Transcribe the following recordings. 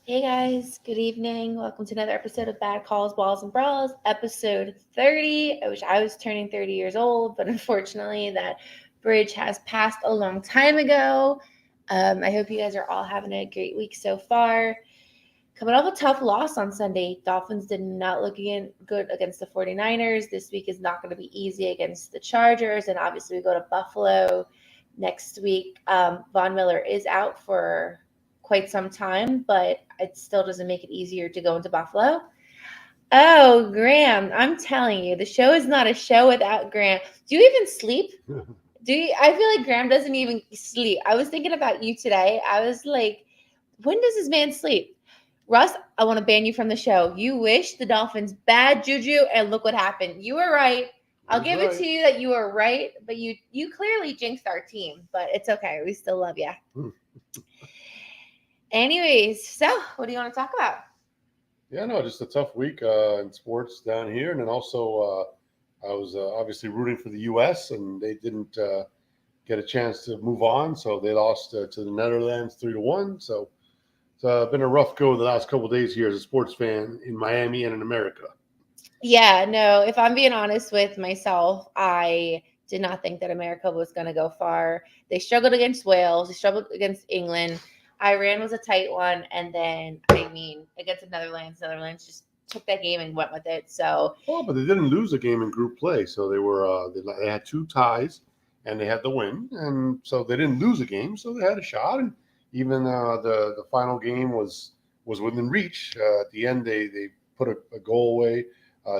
Hey guys, good evening. Welcome to another episode of Bad Calls, Balls, and Brawls, episode 30. I wish I was turning 30 years old, but unfortunately, that bridge has passed a long time ago. I hope you guys are all having a great week so far. Coming off a tough loss on Sunday, Dolphins did not look good against the 49ers. This week is not going to be easy against the Chargers, and obviously, we go to Buffalo next week. Von Miller is out for quite some time, but it still doesn't make it easier to go into Buffalo. Oh, Graham, I'm telling you, the show is not a show without Graham. Do you even sleep? I feel like Graham doesn't even sleep. I was thinking about you today. I was like, when does this man sleep? Russ, I want to ban you from the show. You wish the Dolphins bad juju, and look what happened. You were right. I'll give it to you that you were right, but you clearly jinxed our team. But it's okay. We still love you. Anyways, so what do you want to talk about? Yeah, no, just a tough week in sports down here, and then also I was obviously rooting for the U.S. and they didn't get a chance to move on, so they lost to the Netherlands 3-1. So it's been a rough go the last couple of days here as a sports fan in Miami and in America. Yeah, no, if I'm being honest with myself, I did not think that America was going to go far. They struggled against Wales, they struggled against England. Iran was a tight one, and then against the Netherlands just took that game and went with it. So, well, but they didn't lose a game in group play, so they had two ties and they had the win, and so they didn't lose a game, so they had a shot, and even the final game was within reach. At the end, they put a goal away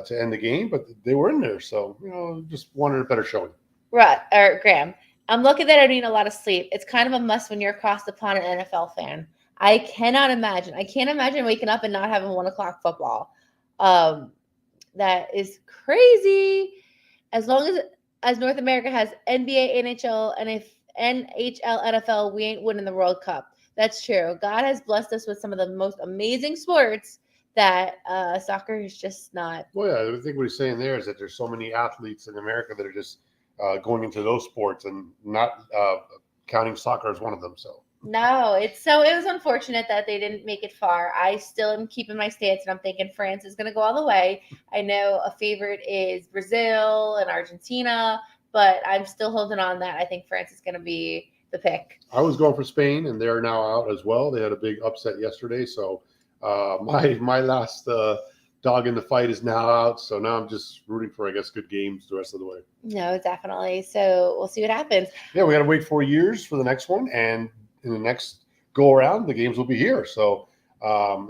to end the game, but they were in there, so just wanted a better showing. right, or Graham, I'm looking that I need a lot of sleep. It's kind of a must when you're across the pond an NFL fan. I cannot imagine. I can't imagine waking up and not having 1 o'clock football. That is crazy. As long as North America has NBA, NHL, and if NHL, NFL, we ain't winning the World Cup. That's true. God has blessed us with some of the most amazing sports that soccer is just not. Well, yeah, I think what he's saying there is that there's so many athletes in America that are just going into those sports and not counting soccer as one of them. So No, it was unfortunate that they didn't make it far. I still am keeping my stance, and I'm thinking France is going to go all the way. I know a favorite is Brazil and Argentina, but I'm still holding on that I think France is going to be the pick. I was going for Spain, and they're now out as well. They had a big upset yesterday, so my last dog in the fight is now out. So now I'm just rooting for, I guess, good games the rest of the way. No, definitely. So we'll see what happens. Yeah, we got to wait 4 years for the next one, and in the next go around, the games will be here. So,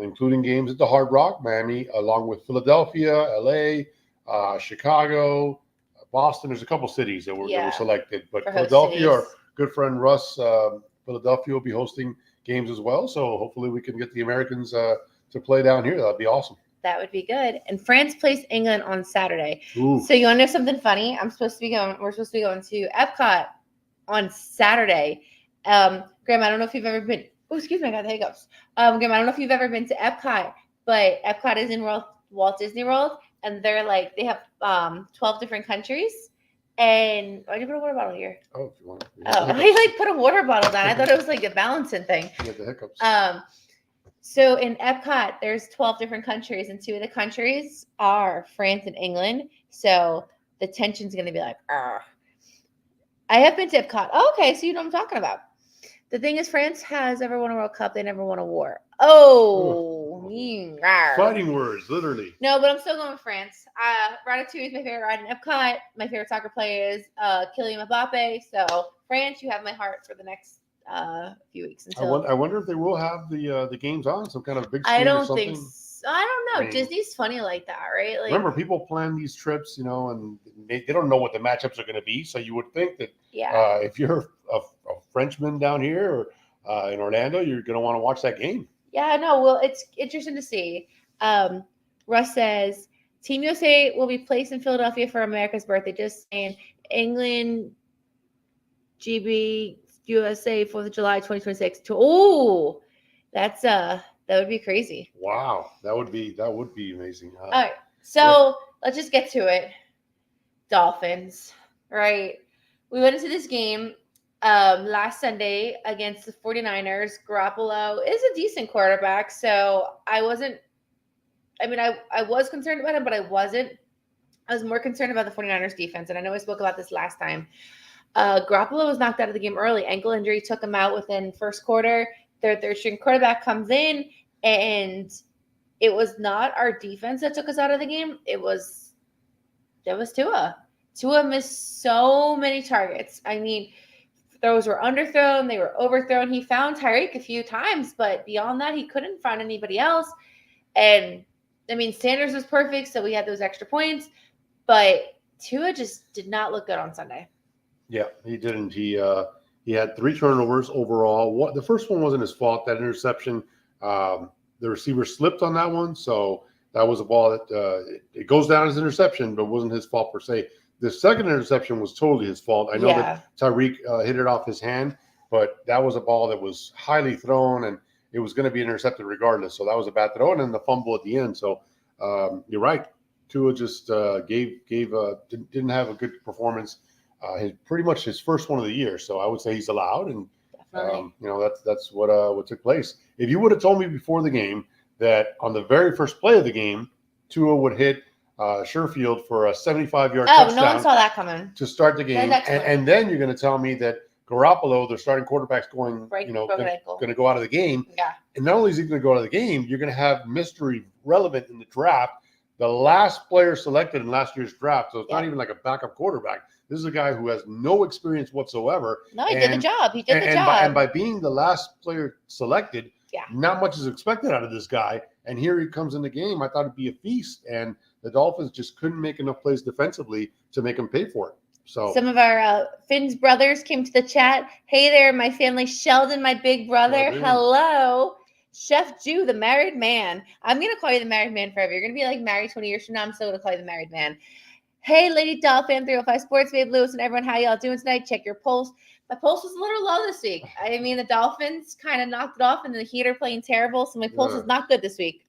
including games at the Hard Rock, Miami, along with Philadelphia, LA, Chicago, Boston. There's a couple cities that were selected, but Philadelphia, our good friend Russ, Philadelphia will be hosting games as well. So hopefully we can get the Americans to play down here. That'd be awesome. That would be good. And France plays England on Saturday. Ooh. So you want to know something funny? We're supposed to be going to Epcot on Saturday. Graham, I don't know if you've ever been. Oh, excuse me, I got the hiccups. Graham, I don't know if you've ever been to Epcot, but Epcot is in Walt Disney World, and they have 12 different countries. And why did you put a water bottle here? Oh, if you want. I put a water bottle down. I thought it was like a balancing thing. You get the hiccups. So in Epcot, there's 12 different countries, and two of the countries are France and England. So the tension's going to be like, Argh. I have been to Epcot. Oh, okay, so you know what I'm talking about. The thing is, France has ever won a World Cup. They never won a war. Fighting words, literally. No, but I'm still going with France. Ratatouille is my favorite ride in Epcot. My favorite soccer player is Kylian Mbappe. So France, you have my heart for the next few weeks. I wonder if they will have the games on some kind of big I screen don't or something. think so. I don't know. Disney's funny like that, right? Like, remember, people plan these trips, and they don't know what the matchups are going to be. So you would think that if you're a Frenchman down here or in Orlando, you're going to want to watch that game. Yeah, no, well, it's interesting to see. Russ says, Team USA will be placed in Philadelphia for America's birthday. Just saying, England, GB, USA, 4th of July, 2026. Oh, that would be crazy. Wow, that would be amazing. All right, so let's just get to it. Dolphins, right? We went into this game Last Sunday against the 49ers. Garoppolo is a decent quarterback, so I was concerned about him, but I wasn't. I was more concerned about the 49ers defense, and I know I spoke about this last time. Garoppolo was knocked out of the game early. Ankle injury took him out within first quarter. Their third-string quarterback comes in, and it was not our defense that took us out of the game. It was Tua. Tua missed so many targets. I mean, throws were underthrown. They were overthrown. He found Tyreek a few times, but beyond that, he couldn't find anybody else. And, I mean, Sanders was perfect, so we had those extra points. But Tua just did not look good on Sunday. Yeah, he didn't. He had 3 turnovers overall. The first one wasn't his fault, that interception. The receiver slipped on that one, so that was a ball that it goes down as interception, but wasn't his fault per se. The second interception was totally his fault. I know that Tyreek hit it off his hand, but that was a ball that was highly thrown, and it was going to be intercepted regardless. So that was a bad throw, and then the fumble at the end. So you're right. Tua just didn't have a good performance. Pretty much his first one of the year. So I would say he's allowed, and that's what took place. If you would have told me before the game that on the very first play of the game, Tua would hit Sherfield for a 75-yard touchdown. No one saw that coming to start the game, and then you're going to tell me that Garoppolo, their starting quarterback's going to go out of the game. Yeah. And not only is he going to go out of the game, you're going to have mystery relevant in the draft. The last player selected in last year's draft, so it's not even like a backup quarterback. This is a guy who has no experience whatsoever. No, he did the job. And by being the last player selected, not much is expected out of this guy. And here he comes in the game. I thought it'd be a feast, and the Dolphins just couldn't make enough plays defensively to make him pay for it. So some of our Finn's brothers came to the chat. Hey there, my family. Sheldon, my big brother. Hello. Chef Jew, the married man. I'm going to call you the married man forever. You're going to be like married 20 years from now. I'm still going to call you the married man. Hey, Lady Dolphin, 305 Sports, Babe Lewis, and everyone. How y'all doing tonight? Check your pulse. My pulse was a little low this week. I mean, the Dolphins kind of knocked it off, and the Heat are playing terrible, so my pulse is not good this week.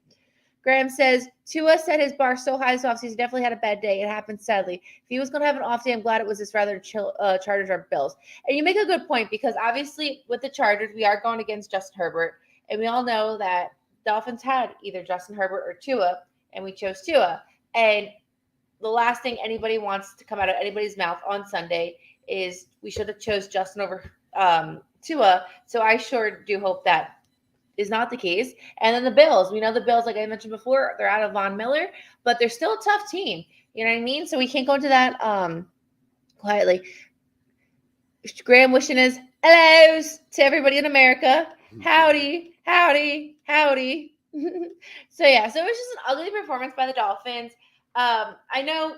Graham says, Tua set his bar so high this offseason. He definitely had a bad day. It happened sadly. If he was going to have an off day, I'm glad it was this rather chill Chargers or Bills. And you make a good point, because obviously with the Chargers, we are going against Justin Herbert. And we all know that Dolphins had either Justin Herbert or Tua, and we chose Tua. And the last thing anybody wants to come out of anybody's mouth on Sunday is we should have chose Justin over Tua. So I sure do hope that is not the case. And then the Bills. We know the Bills, like I mentioned before, they're out of Von Miller, but they're still a tough team. You know what I mean? So we can't go into that quietly. Graham wishing his hellos to everybody in America. Howdy, howdy, howdy. So it was just an ugly performance by the Dolphins. I know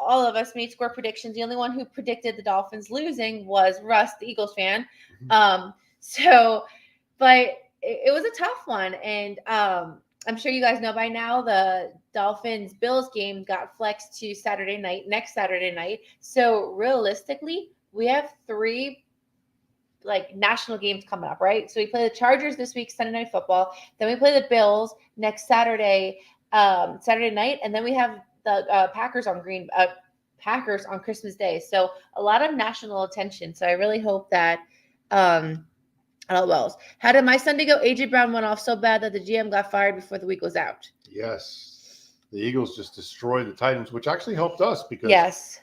all of us made score predictions. The only one who predicted the Dolphins losing was Russ, the Eagles fan. But it was a tough one. And I'm sure you guys know by now the Dolphins-Bills game got flexed to next Saturday night. So realistically, we have 3 national games coming up, right? So we play the Chargers this week, Sunday Night Football. Then we play the Bills next Saturday night, and then we have the Packers on Christmas Day. So a lot of national attention. So I really hope that Wells. How did my Sunday go? AJ Brown went off so bad that the GM got fired before the week was out. Yes. The Eagles just destroyed the Titans, which actually helped us because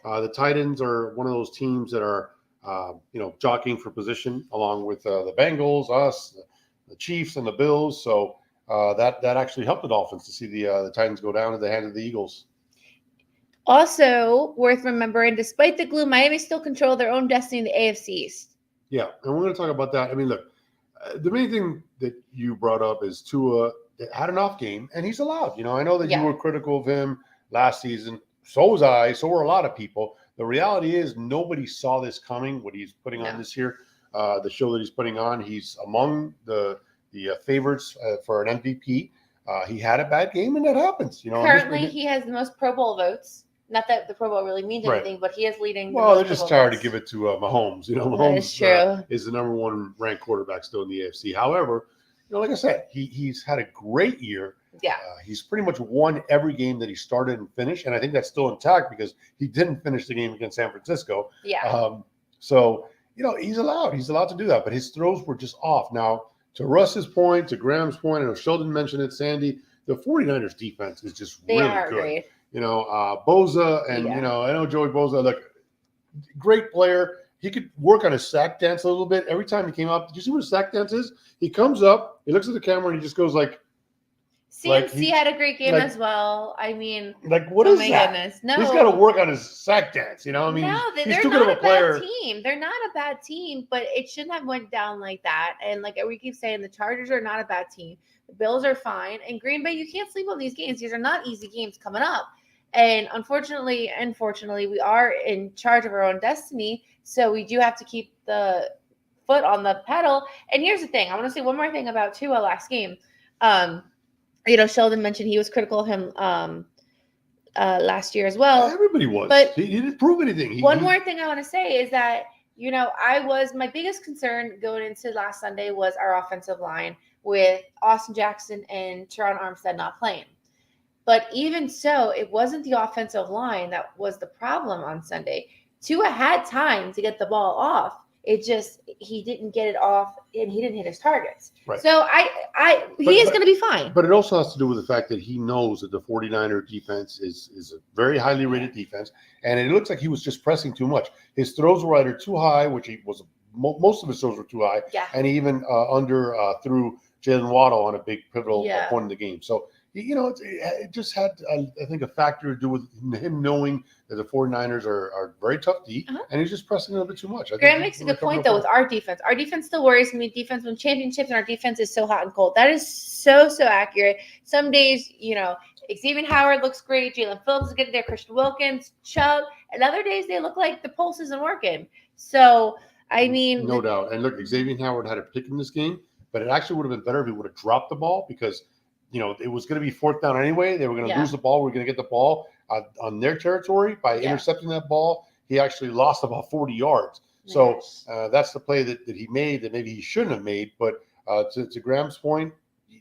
the Titans are one of those teams that are jockeying for position along with the Bengals, us, the Chiefs, and the Bills. So that actually helped the Dolphins to see the Titans go down to the hand of the Eagles. Also worth remembering, despite the gloom, Miami still control their own destiny in the AFC East. Yeah, and we're going to talk about that. I mean, look, the main thing that you brought up is Tua had an off game, and he's allowed. I know that you were critical of him last season. So was I. So were a lot of people. The reality is nobody saw this coming, what he's putting on this year, the show that he's putting on. He's among the favorites for an MVP. He had a bad game, and that happens. Currently, he has the most Pro Bowl votes. Not that the Pro Bowl really means anything, but he is leading. Well, they're just tired to give it to Mahomes. Mahomes is true. Is the number 1 ranked quarterback still in the AFC. However, like I said, he's had a great year. Yeah. He's pretty much won every game that he started and finished, and I think that's still intact because he didn't finish the game against San Francisco. Yeah. So he's allowed to do that, but his throws were just off. Now, to Russ's point, to Graham's point, I know Sheldon mentioned it, Sandy, the 49ers defense is just They really are good. great. Boza and, Yeah. I know Joey Boza, look, great player. He could work on his sack dance a little bit. Every time he came up, did you see what his sack dance is? He comes up, he looks at the camera, and he just goes like CMC had a great game like- as well. I mean, what oh is my that? goodness. No. He's got to work on his sack dance, No, he's they're too not good of a player. bad team. They're not a bad team, but it shouldn't have went down like that. And like we keep saying, the Chargers are not a bad team. The Bills are fine. And Green Bay, you can't sleep on these games. These are not easy games coming up. And unfortunately, we are in charge of our own destiny. So we do have to keep the foot on the pedal. And here's the thing. I want to say one more thing about Tua last game. Sheldon mentioned he was critical of him last year as well. Everybody was. But he didn't prove anything. One more thing I want to say is that, my biggest concern going into last Sunday was our offensive line with Austin Jackson and Teron Armstead not playing. But even so, it wasn't the offensive line that was the problem on Sunday. Tua had time to get the ball off. It just, he didn't get it off and he didn't hit his targets. Right. So he is going to be fine. But it also has to do with the fact that he knows that the 49er defense is a very highly rated defense. And it looks like he was just pressing too much. His throws were either too high, which most of his throws were too high. Yeah. And he even threw Jalen Waddle on a big pivotal point in the game. So, it just had, I think, a factor to do with him knowing that the 49ers are very tough D, and he's just pressing a little bit too much. Graham makes a good point, though, with our defense. Our defense still worries me. Defense wins championships, and our defense is so hot and cold. That is so accurate. Some days, Xavier Howard looks great. Jalen Phillips is getting there. Christian Wilkins, Chubb. And other days, they look like the pulse isn't working. So, I mean. No doubt. And look, Xavier Howard had a pick in this game, but it actually would have been better if he would have dropped the ball because – it was going to be fourth down anyway. They were going to lose the ball. We're going to get the ball on their territory by intercepting that ball. He actually lost about 40 yards. So that's the play that he made that maybe he shouldn't have made. But to Graham's point,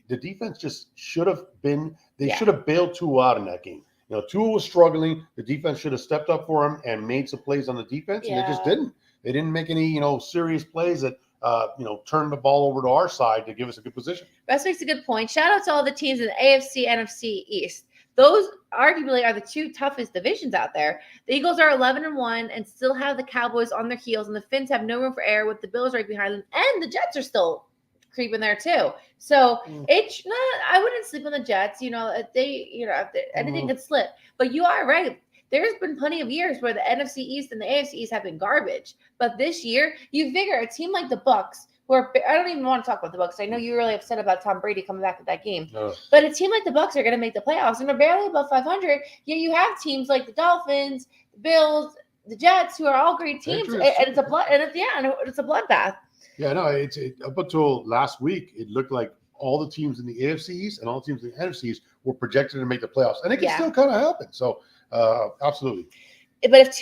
the defense just should have been – they should have bailed Tua out in that game. Tua was struggling. The defense should have stepped up for him and made some plays on the defense, and they just didn't. They didn't make any, serious plays that – turn the ball over to our side to give us a good position. Russ makes a good point. Shout out to all the teams in the AFC, NFC East. Those arguably are the two toughest divisions out there. The Eagles are 11-1 and still have the Cowboys on their heels, and the Finns have no room for error with the Bills right behind them, and the Jets are still creeping there too. So I wouldn't sleep on the Jets. Anything could slip. But you are right. There's been plenty of years where the NFC East and the AFC East have been garbage. But this year, you figure a team like the Bucs, I don't even want to talk about the Bucs. I know you're really upset about Tom Brady coming back to that game. But a team like the Bucs are going to make the playoffs, and they're barely above 500. Yet you have teams like the Dolphins, the Bills, the Jets, who are all great teams, and it's a bloodbath. Yeah, no, it's up until last week, it looked like all the teams in the AFC East and all the teams in the NFC East were projected to make the playoffs, and it can still kind of happen. So. Absolutely. But if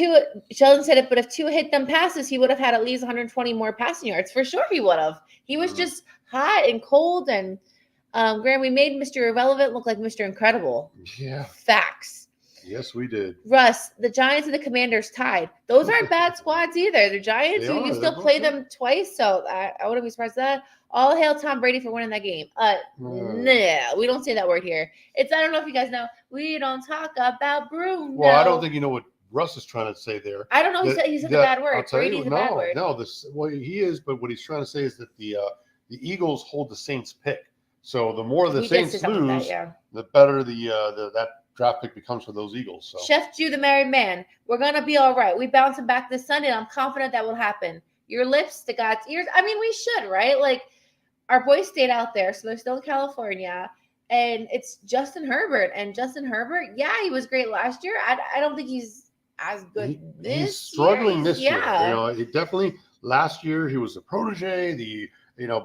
Sheldon said it, but if Tua hit them passes, he would have had at least 120 more passing yards. For sure he would have. He was just hot and cold. And Graham, we made Mr. Irrelevant look like Mr. Incredible. Yeah. Facts. Yes, we did. Russ, the Giants and the Commanders tied. Those aren't bad squads either. The Giants, you still play them twice, so I wouldn't be surprised at that. All hail Tom Brady for winning that game. No, we don't say that word here. I don't know if you guys know, we don't talk about Bruno. Well, I don't think you know what Russ is trying to say there. I don't know. He said a bad word. Brady's a bad word. No, he is, but what he's trying to say is that the Eagles hold the Saints pick. So the more the Saints lose, the better that draft pick becomes for those Eagles. So. Chef Jew, the married man, we're going to be all right. We bouncing back this Sunday, and I'm confident that will happen. Your lips to God's ears. I mean, we should, right? Like, our boys stayed out there, so they're still in California, and it's Justin Herbert. And Justin Herbert, he was great last year. I don't think he's as good this year. He's struggling this year. It definitely, last year, he was a protege,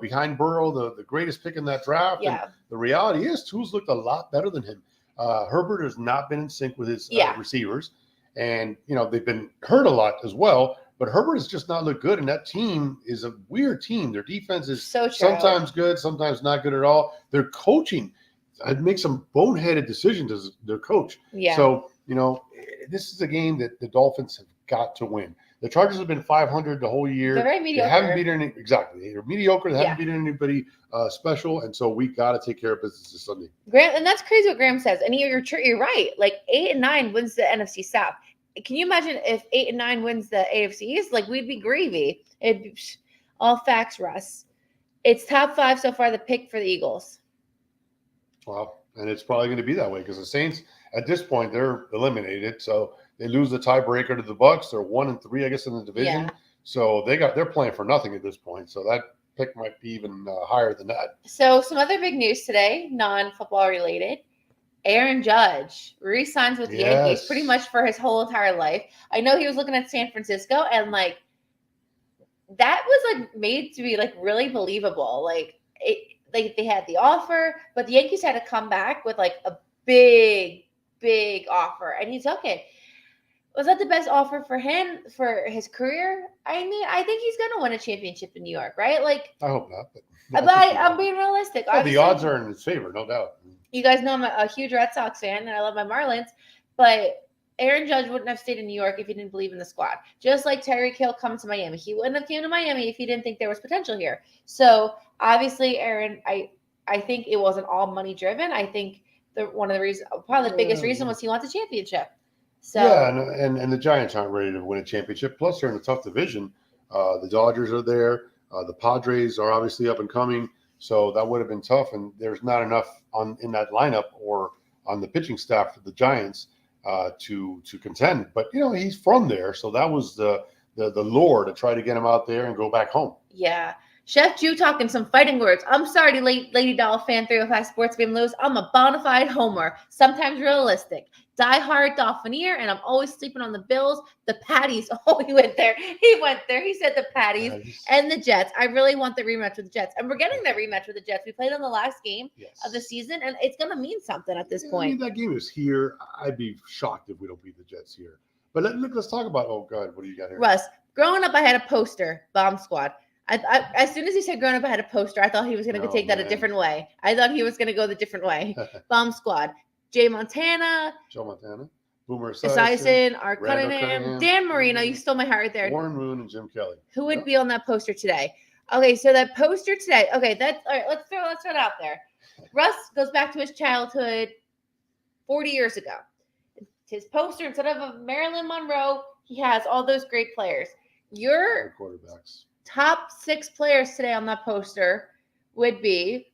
behind Burrow, the greatest pick in that draft. Yeah. And the reality is, Tua's looked a lot better than him. Herbert has not been in sync with his receivers, and they've been hurt a lot as well. But Herbert has just not looked good, and that team is a weird team. Their defense is sometimes good, sometimes not good at all. Their coaching, I'd make some boneheaded decisions as their coach. Yeah. So this is a game that the Dolphins have got to win. The Chargers have been 500 the whole year. They're very They haven't mediocre. beaten any exactly. They're mediocre. They Yeah. haven't beaten anybody special, and so we got to take care of business this Sunday. Graham, and that's crazy what Graham says. And you're right. Like 8 and 9 wins the NFC South. Can you imagine if 8 and 9 wins the AFC East? Like we'd be gravy. It'd be, all facts, Russ. It's top 5 so far. The pick for the Eagles. Well, and it's probably going to be that way because the Saints at this point they're eliminated, so they lose the tiebreaker to the Bucks. They're 1-3, I guess, in the division. Yeah. So they're playing for nothing at this point. So that pick might be even higher than that. So some other big news today, non-football related. Aaron Judge re-signs with the Yankees pretty much for his whole entire life. I know he was looking at San Francisco, and like that was like made to be like really believable. Like they had the offer, but the Yankees had to come back with like a big offer, and he took it. Was that the best offer for him for his career? I mean, I think he's going to win a championship in New York, right? Like, I hope not. But I'm being realistic. Well, the odds are in his favor, no doubt. You guys know I'm a huge Red Sox fan, and I love my Marlins, but Aaron Judge wouldn't have stayed in New York if he didn't believe in the squad. Just like Tyreek Hill coming to Miami. He wouldn't have came to Miami if he didn't think there was potential here. So, obviously, Aaron, I think it wasn't all money driven. I think one of the reasons, probably the biggest reason was he wants a championship. So yeah, and the Giants aren't ready to win a championship. Plus, they're in a tough division. The Dodgers are there. The Padres are obviously up and coming. So that would have been tough. And there's not enough in that lineup or on the pitching staff for the Giants to contend. But he's from there, so that was the lure to try to get him out there and go back home. Yeah. Chef Jew talking some fighting words. I'm sorry, Lady Doll fan 305 Sports Game Lewis. I'm a bona fide homer, sometimes realistic. Die-hard Dolphinier, and I'm always sleeping on the Bills. The Patties. Oh, he went there. He said the Patties and the Jets. I really want the rematch with the Jets. And we're getting that rematch with the Jets. We played on the last game of the season, and it's going to mean something at this point. I mean, that game is here. I'd be shocked if we don't beat the Jets here. But let's talk about, oh, God, what do you got here? Russ, growing up, I had a poster, Bomb Squad. I as soon as he said growing up, I had a poster. I thought he was going to take that a different way. I thought he was going to go the different way. Bomb Squad. Joe Montana, Boomer Esiason, Art Cunningham, Dan Marino. You stole my heart right there. Warren Moon and Jim Kelly. Who would be on that poster today? Okay, so that poster today. Okay, that's all right. Let's throw it out there. Russ goes back to his childhood 40 years ago. His poster, instead of a Marilyn Monroe, he has all those great players. Your quarterbacks. Top 6 players today on that poster would be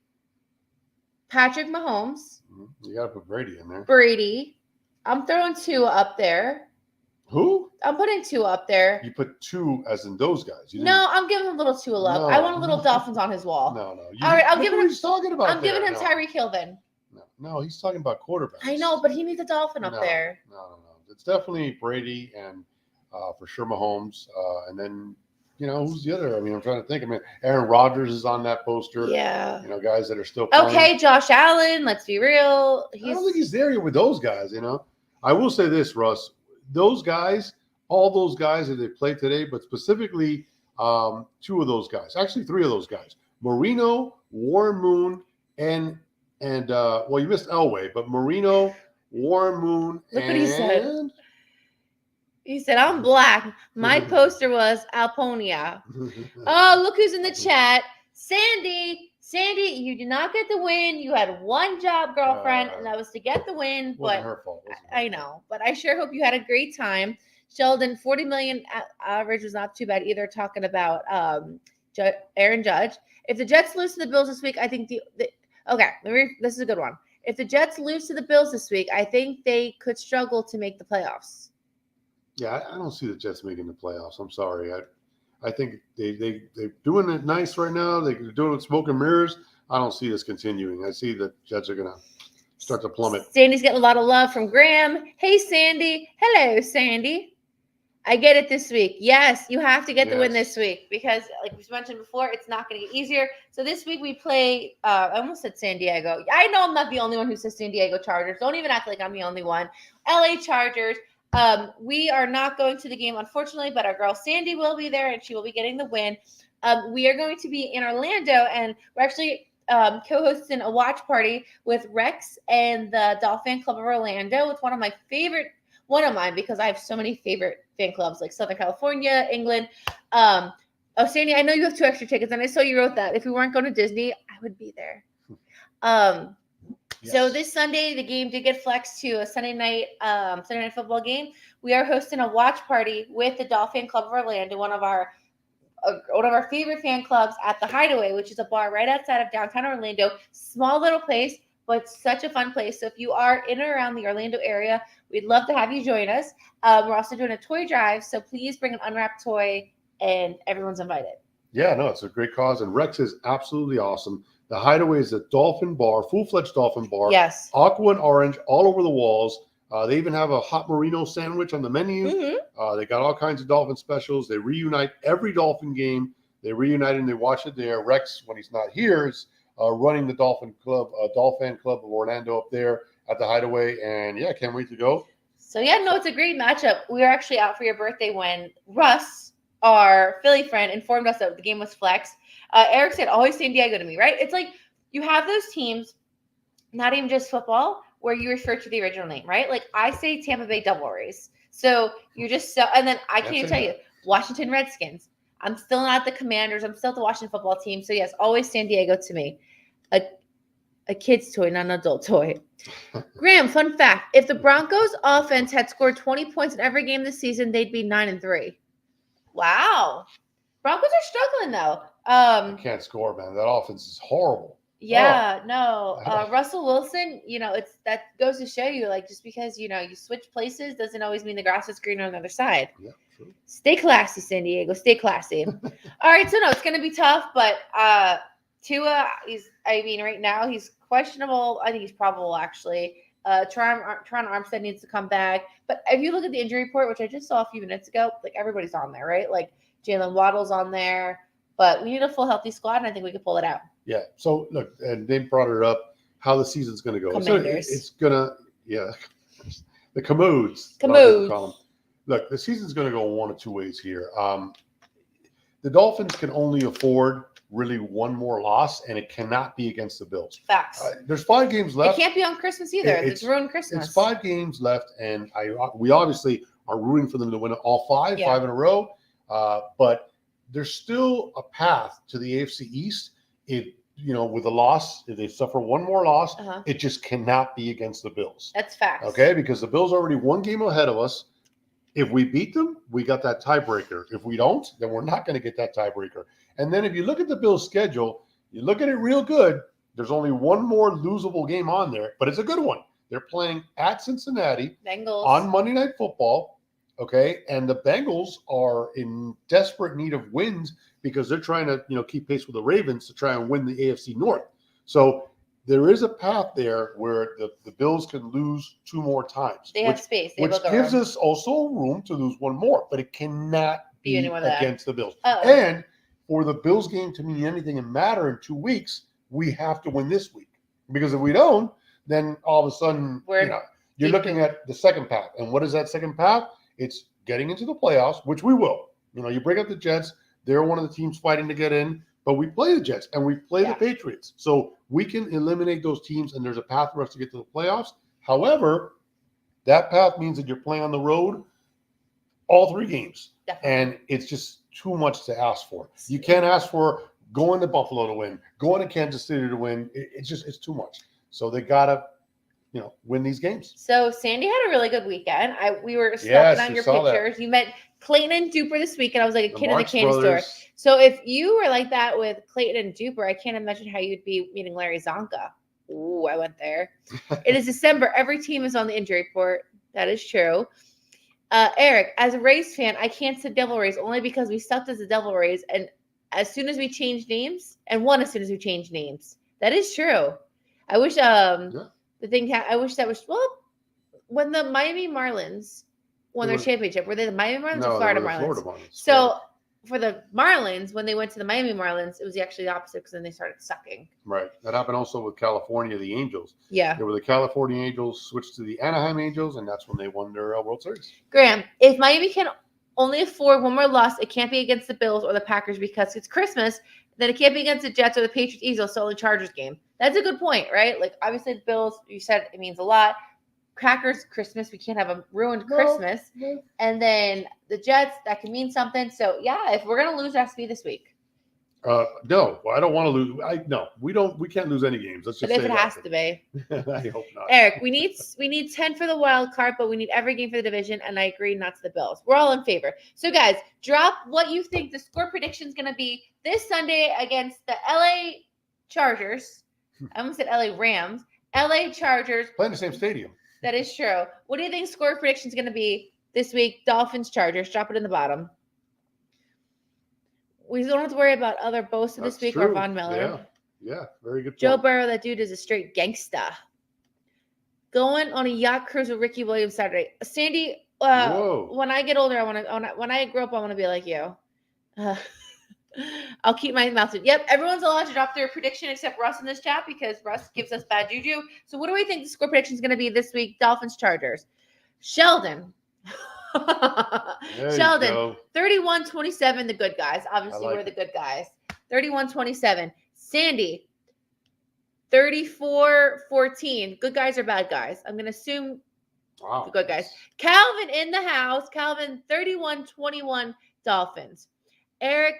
Patrick Mahomes. You got to put Brady in there. Brady. I'm throwing 2 up there. Who? I'm putting 2 up there. You put 2 as in those guys. No, I'm giving him a little 2 love. I want a little Dolphins on his wall. No. All right, I'm giving him. He's talking about. I'm giving him Tyreek Hill then. No, he's talking about quarterbacks. I know, but he needs a Dolphin up there. No. It's definitely Brady and for sure Mahomes, and then. Who's the other? I mean, I'm trying to think. I mean, Aaron Rodgers is on that poster. Yeah. Guys that are still playing. Okay, Josh Allen. Let's be real. I don't think he's there yet with those guys. I will say this, Russ. Those guys, all those guys that they played today, but specifically 2 of those guys, actually 3 of those guys, Marino, Warren Moon, and well, you missed Elway, but Marino, Warren Moon, Look what he said. He said, I'm black. My poster was Alponia. Oh, look who's in the chat. Sandy, you did not get the win. You had one job, girlfriend, and that was to get the win. But her fault. I know. But I sure hope you had a great time. Sheldon, 40 million average was not too bad either, talking about Aaron Judge. If the Jets lose to the Bills this week, I think this is a good one. If the Jets lose to the Bills this week, I think they could struggle to make the playoffs. Yeah, I don't see the Jets making the playoffs. I'm sorry. I think they're doing it nice right now. They're doing it with smoke and mirrors. I don't see this continuing. I see the Jets are going to start to plummet. Sandy's getting a lot of love from Graham. Hey, Sandy. Hello, Sandy. I get it this week. Yes, you have to get the win this week because, like we mentioned before, it's not going to get easier. So this week we play, I almost said San Diego. I know I'm not the only one who says San Diego Chargers. Don't even act like I'm the only one. LA Chargers. We are not going to the game, unfortunately, but our girl Sandy will be there and she will be getting the win. We are going to be in Orlando and we're actually co-hosting a watch party with Rex and the Dolphin Club of Orlando with one of one of mine because I have so many favorite fan clubs like Southern California, England. Sandy, I know you have 2 extra tickets, and I saw you wrote that if we weren't going to Disney, I would be there. So this Sunday, the game did get flexed to a Sunday night football game. We are hosting a watch party with the Dolphin Club of Orlando, one of our favorite fan clubs at the Hideaway, which is a bar right outside of downtown Orlando. Small little place, but such a fun place. So if you are in or around the Orlando area, we'd love to have you join us. We're also doing a toy drive, so please bring an unwrapped toy, and everyone's invited. Yeah, no, it's a great cause, and Rex is absolutely awesome. The Hideaway is a dolphin bar, full-fledged dolphin bar. Yes. Aqua and orange all over the walls. They even have a hot Marino sandwich on the menu. Mm-hmm. They got all kinds of dolphin specials. They reunite every dolphin game. They reunite and they watch it there. Rex, when he's not here, is running the Dolphin Club of Orlando up there at the Hideaway. And yeah, can't wait to go. So yeah, no, it's a great matchup. We were actually out for your birthday when Russ, our Philly friend, informed us that the game was flexed. Eric said, always San Diego to me, right? It's like you have those teams, not even just football, where you refer to the original name, right? Like I say Tampa Bay Devil Rays. So you just and then I can't even tell you, Washington Redskins. I'm still not the Commanders. I'm still the Washington football team. So yes, always San Diego to me. A kid's toy, not an adult toy. Graham, fun fact. If the Broncos offense had scored 20 points in every game this season, they'd be 9-3. Wow. Broncos are struggling though. They can't score, man. That offense is horrible. Yeah, no. Russell Wilson, that goes to show you, like, just because, you switch places doesn't always mean the grass is greener on the other side. Yeah, true. Stay classy, San Diego. Stay classy. All right, so no, it's going to be tough, but Tua, right now he's questionable. I think he's probable, actually. Tron Armstead needs to come back. But if you look at the injury report, which I just saw a few minutes ago, like, everybody's on there, right? Like, Jalen Waddle's on there. But we need a full healthy squad, and I think we can pull it out. Yeah. So, look, and they brought it up, how the season's going to go. Commanders. So it's going to, yeah, the Commodes. Look, the season's going to go one of two ways here. The Dolphins can only afford really one more loss, and it cannot be against the Bills. Facts. There's 5 games left. It can't be on Christmas either. It's ruined Christmas. It's 5 games left, and we obviously are rooting for them to win all 5 in a row. But there's still a path to the AFC East. If with a loss, if they suffer one more loss, it just cannot be against the Bills. That's facts. Okay, because the Bills are already 1 game ahead of us. If we beat them, we got that tiebreaker. If we don't, then we're not going to get that tiebreaker. And then if you look at the Bills' schedule, you look at it real good. There's only one more losable game on there, but it's a good one. They're playing at Cincinnati Bengals on Monday Night Football. Okay, and the Bengals are in desperate need of wins because they're trying to, keep pace with the Ravens to try and win the AFC North. So there is a path there where the Bills can lose 2 more times. They have space. Which gives us also room to lose 1 more, but it cannot be against the Bills. And for the Bills game to mean anything and matter in 2 weeks, we have to win this week. Because if we don't, then all of a sudden, you're looking at the second path. And what is that second path? It's getting into the playoffs, which we will. You bring up the Jets. They're one of the teams fighting to get in. But we play the Jets and we play the Patriots. So we can eliminate those teams, and there's a path for us to get to the playoffs. However, that path means that you're playing on the road all 3 games. Definitely. And it's just too much to ask for. You can't ask for going to Buffalo to win, going to Kansas City to win. It's too much. So they got to, win these games. So Sandy had a really good weekend. We were stalking on your pictures. You met Clayton and Duper this week, and I was like a kid in the candy store. So if you were like that with Clayton and Duper, I can't imagine how you'd be meeting Larry Zonka. Ooh, I went there. It is December. Every team is on the injury report. That is true. Eric, as a Rays fan, I can't say Devil Rays only because we sucked as the Devil Rays, and as soon as we changed names, and won as soon as we changed names. That is true. I wish I wish that was when the Miami Marlins won their championship. Were they the Miami Marlins or Florida Marlins? So for the Marlins, when they went to the Miami Marlins, it was actually the opposite because then they started sucking. Right. That happened also with California, the Angels. Yeah. They were the California Angels, switched to the Anaheim Angels, and that's when they won their World Series. Graham, if Miami can only afford 1 more loss, it can't be against the Bills or the Packers because it's Christmas. Then it can't be against the Jets or the Patriots either. So the Chargers game. That's a good point, right? Like, obviously the Bills, you said it means a lot. Crackers Christmas. We can't have a ruined Christmas. No. And then the Jets, that can mean something. So yeah, if we're gonna lose, it has to be this week. No, I don't want to lose. No, we don't. We can't lose any games. Let's just But if say it that. has to be, I hope not. Eric, we need 10 for the wild card, but we need every game for the division. And I agree, not to the Bills. We're all in favor. So guys, drop what you think the score prediction is gonna be this Sunday against the LA Chargers. I almost said LA Rams. LA Chargers. Playing the same stadium. That is true. What do you think score prediction is going to be this week? Dolphins, Chargers. Drop it in the bottom. We don't have to worry about other Bosa this week or Von Miller. Yeah, very good. Joe Burrow, that dude is a straight gangsta. Going on a yacht cruise with Ricky Williams Saturday. Sandy, when I get older, when I grow up, I want to be like you. I'll keep my mouth shut. Yep, everyone's allowed to drop their prediction except Russ in this chat because Russ gives us bad juju. So what do we think the score prediction is going to be this week? Dolphins, Chargers. Sheldon. Sheldon, 31-27, the good guys. Obviously, we're the good guys. 31-27. Sandy, 34-14. Good guys or bad guys? I'm going to assume the good guys. Calvin in the house. Calvin, 31-21 Dolphins. Eric,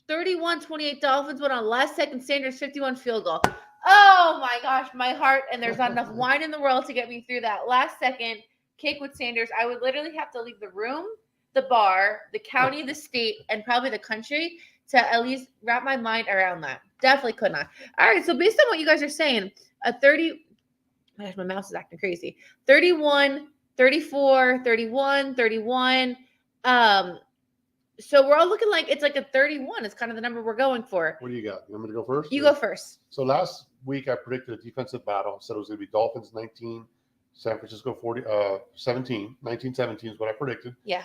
31-28 Dolphins went on last second Sanders 51 field goal. Oh my gosh, my heart, and there's not enough wine in the world to get me through that last second kick with Sanders. I would literally have to leave the room, the bar, the county, the state, and probably the country to at least wrap my mind around that. Definitely could not. All right, so based on what you guys are saying, gosh, my mouse is acting crazy. 31, 34, 31, 31. So we're all looking like it's like a 31. It's kind of the number we're going for. What do you got? You want me to go first? You go first. So last week I predicted a defensive battle. I said it was going to be Dolphins 19, San Francisco 17. 19-17 is what I predicted. Yeah.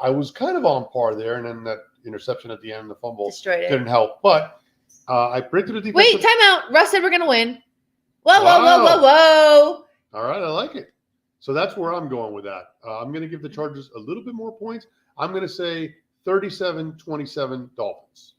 I was kind of on par there, and then that interception at the end, the fumble, destroyed it. Didn't help. But I predicted a defensive. Wait, time out. Russ said we're going to win. Whoa. All right, I like it. So that's where I'm going with that. I'm going to give the Chargers a little bit more points. I'm going to say 37-27 Dolphins.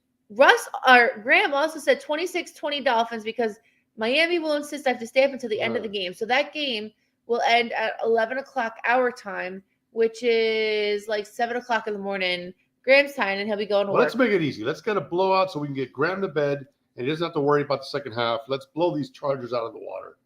Graham also said 26-20 Dolphins because Miami will insist I have to stay up until the end of the game. So that game will end at 11 o'clock our time, which is like 7 o'clock in the morning Graham's time, and he'll be going to work. Let's make it easy. Let's get a blowout so we can get Graham to bed, and he doesn't have to worry about the second half. Let's blow these Chargers out of the water.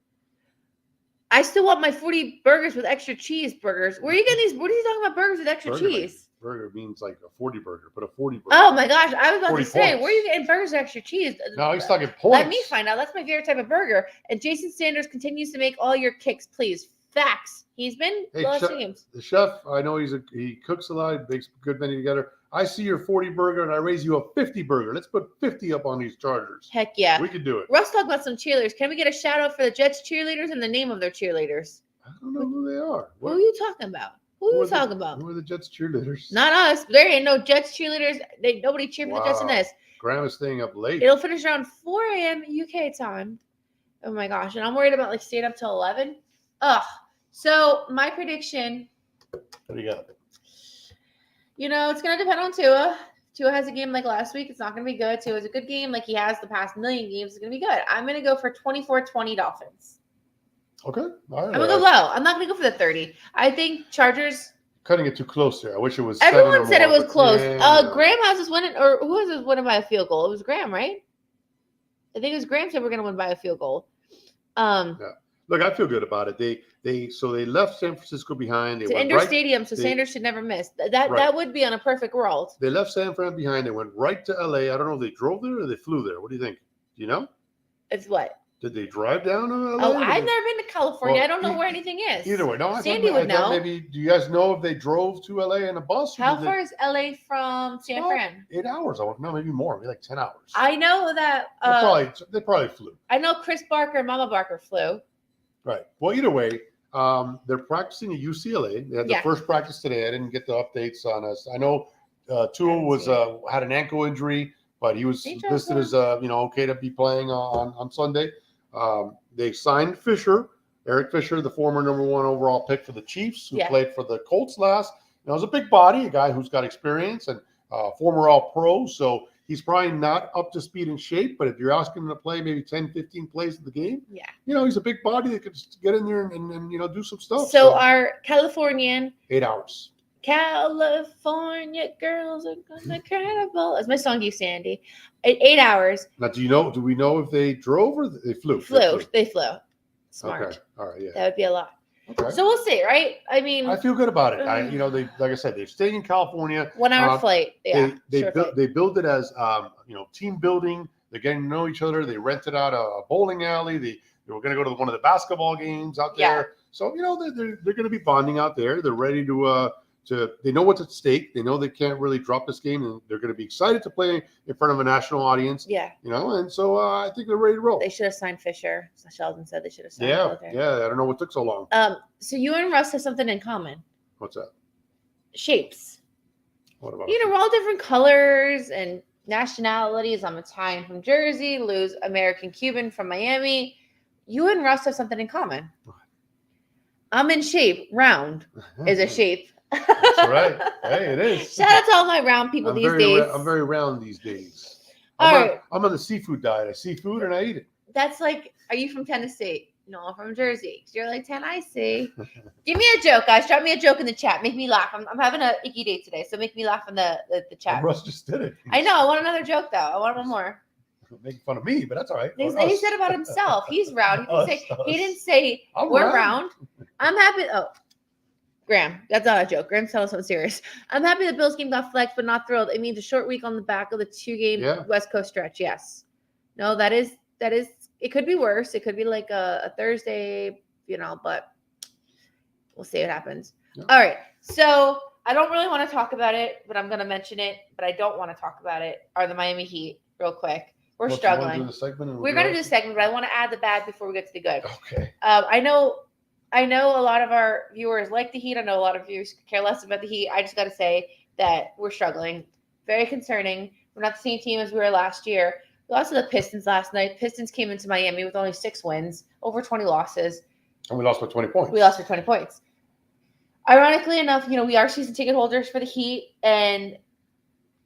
I still want my 40 burgers with extra cheese burgers. Where are you getting these? What are you talking about burgers with extra cheese? Burger means like a 40 burger, but a 40 burger. Oh my gosh, I was about to say, points. where are you getting burgers with extra cheese? No, he's talking points. Let me find out. That's my favorite type of burger. And Jason Sanders continues to make all your kicks, please. Facts. He's been last games. The chef, I know he cooks a lot, he makes a good menu together. I see your 40 burger and I raise you a 50 burger. Let's put 50 up on these Chargers. Heck yeah. We could do it. Russ talked about some cheerleaders. Can we get a shout out for the Jets cheerleaders and the name of their cheerleaders? I don't know who they are. Who are you talking about? Who are you talking about? Who are the Jets cheerleaders? Not us. There ain't no Jets cheerleaders. Nobody cheered for the Jets in this. Graham is staying up late. It'll finish around 4 a.m. UK time. Oh my gosh. And I'm worried about like staying up till 11. Ugh. So my prediction. What do you got? It's going to depend on Tua. Tua has a game like last week. It's not going to be good. Tua has a good game like he has the past million games. It's going to be good. I'm going to go for 24-20 Dolphins. Okay. All right. I'm going to go low. I'm not going to go for the 30. I think Chargers. Cutting it too close there. I wish it was. Everyone said it was close. Yeah. Graham has us winning, or who has us winning by a field goal? It was Graham, right? I think it was Graham said we're going to win by a field goal. Yeah. Look, I feel good about it. They left San Francisco behind. It's an indoor stadium, so Sanders should never miss. That would be on a perfect world. They left San Fran behind. They went right to LA. I don't know if they drove there or they flew there. What do you think? Do you know? It's what? Did they drive down to LA? Oh, I've never been to California. I don't know where anything is. Either way, no. Sandy would know. Maybe. Do you guys know if they drove to LA in a bus? How far is LA from San Fran? 8 hours. I want no, maybe more. Maybe like 10 hours. I know that. They probably flew. I know Chris Barker and Mama Barker flew. Right. Well, either way, they're practicing at UCLA. They had the first practice today. I didn't get the updates on us. I know Tua was had an ankle injury, but he was listed as okay to be playing on Sunday. They signed Eric Fisher, the former number 1 overall pick for the Chiefs, who played for the Colts last. It was a big body, a guy who's got experience and former All-Pro. So He's probably not up to speed and shape, but if you're asking him to play maybe 10, 15 plays of the game, Yeah. he's a big body that could just get in there and do some stuff. So our Californian 8 hours. California girls are incredible. As my song used, Sandy. 8 hours. Now, do we know if they drove or they flew? They flew. Smart. Okay. All right. Yeah. That would be a lot. Okay. So we'll see, right? I mean, I feel good about it. They like I said, they're staying in California. 1 hour flight. Yeah. They build it as team building. They're getting to know each other. They rented out a bowling alley. They were going to go to one of the basketball games out there. Yeah. So they're going to be bonding out there. They're ready to they know what's at stake. They know they can't really drop this game, and they're going to be excited to play in front of a national audience. Yeah. And so I think they're ready to roll. They should have signed Fisher. Sheldon said they should have signed. Yeah. I don't know what took so long. So you and Russ have something in common. What's that? Shapes. What about? We're all different colors and nationalities. I'm Italian from Jersey. Lou's American Cuban from Miami. You and Russ have something in common. I'm in shape. Round is a shape. That's right. Hey, it is. Shout out to all my round people these days. I'm very round these days. I'm on the seafood diet. I see food and I eat it. That's like, are you from Tennessee? No, I'm from Jersey. You're like 10, I see. Give me a joke, guys. Drop me a joke in the chat. Make me laugh. I'm having an icky day today, so make me laugh in the chat. Russ just did it. I know. I want another joke, though. I want one more. Making fun of me, but that's all right. He said about himself. He's round. He didn't say we're round. I'm happy. Oh. Graham, that's not a joke. Graham's telling us something serious. I'm happy the Bills game got flexed, but not thrilled. It means a short week on the back of the 2-game West Coast stretch. Yes. No, that is. It could be worse. It could be like a Thursday, but we'll see what happens. Yeah. All right. So I don't really want to talk about it, but I'm going to mention it. But I don't want to talk about it. Are the Miami Heat real quick? We're struggling. We're going to do the segment, but I want to add the bad before we get to the good. Okay. I know a lot of our viewers like the Heat. I know a lot of viewers care less about the Heat. I just got to say that we're struggling. Very concerning. We're not the same team as we were last year. We lost to the Pistons last night. Pistons came into Miami with only 6 wins, over 20 losses. And we lost by 20 points. We lost by 20 points. Ironically enough, we are season ticket holders for the Heat, and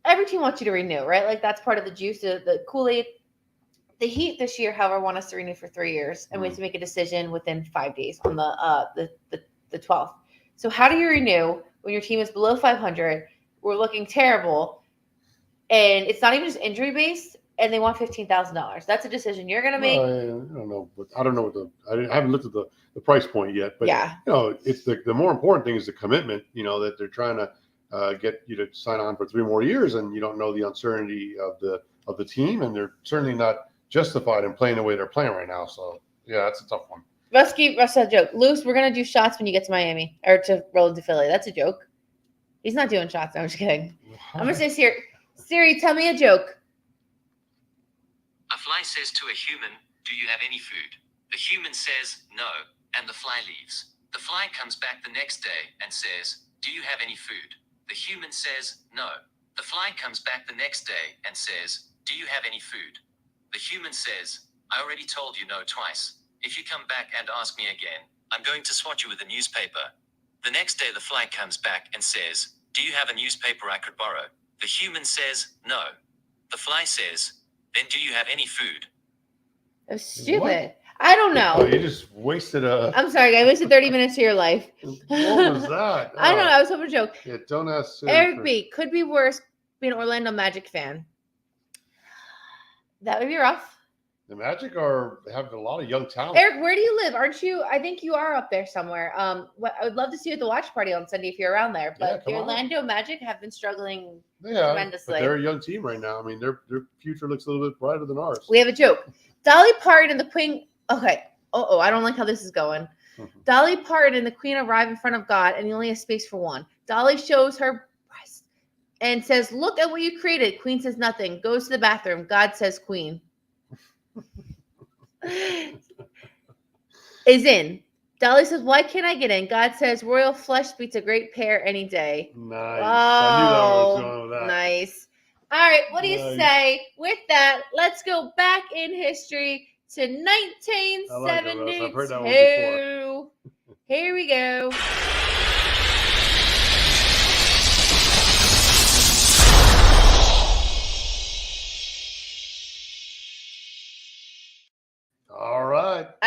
every team wants you to renew, right? Like, that's part of the juice, the Kool-Aid. The Heat this year, however, want us to renew for 3 years, and we have to make a decision within 5 days on the 12th. So how do you renew when your team is below 500? We're looking terrible, and it's not even just injury based, and they want $15,000. That's a decision you're going to make. I don't know, but I don't know I haven't looked at the price point yet. But yeah, it's the more important thing is the commitment. That they're trying to get you to sign on for 3 more years, and you don't know the uncertainty of the team, and they're certainly not justified in playing the way they're playing right now. So yeah, that's a tough one. Russ said a joke. Luce, we're gonna do shots when you get to Miami or to roll into Philly. That's a joke. He's not doing shots. No, I'm just kidding. I'm gonna say Siri, tell me a joke. A fly says to a human, "Do you have any food?" The human says no, and the fly leaves. The fly comes back the next day and says, "Do you have any food?" The human says no. The fly comes back the next day and says, "Do you have any food?" The human says, "I already told you no twice. If you come back and ask me again, I'm going to swat you with a newspaper." The next day the fly comes back and says, "Do you have a newspaper I could borrow?" The human says, "No." The fly says, "Then do you have any food?" That was stupid. What? I don't know. Oh, you just wasted I'm sorry, I wasted 30 minutes of your life. What was that? I don't know. I was hoping to joke. Yeah, don't ask. Eric B. Could be worse being an Orlando Magic fan. That would be rough. The Magic have a lot of young talent. Eric, where do you live? Aren't you? I think you are up there somewhere. I would love to see you at the watch party on Sunday if you're around there. But the Orlando Magic have been struggling tremendously. But they're a young team right now. I mean, their future looks a little bit brighter than ours. We have a joke. Dolly Parton and the Queen. Okay. Oh, I don't like how this is going. Dolly Parton and the Queen arrive in front of God, and he only has space for one. Dolly shows her breast and says, "Look at what you created." Queen says nothing. Goes to the bathroom. God says, "Queen." Is in. Dolly says, "Why can't I get in?" God says, "Royal flush beats a great pair any day." Nice. Oh, I knew that was going with that. Nice. All right. What do you say? With that, let's go back in history to 1972. I've heard that one before. Here we go.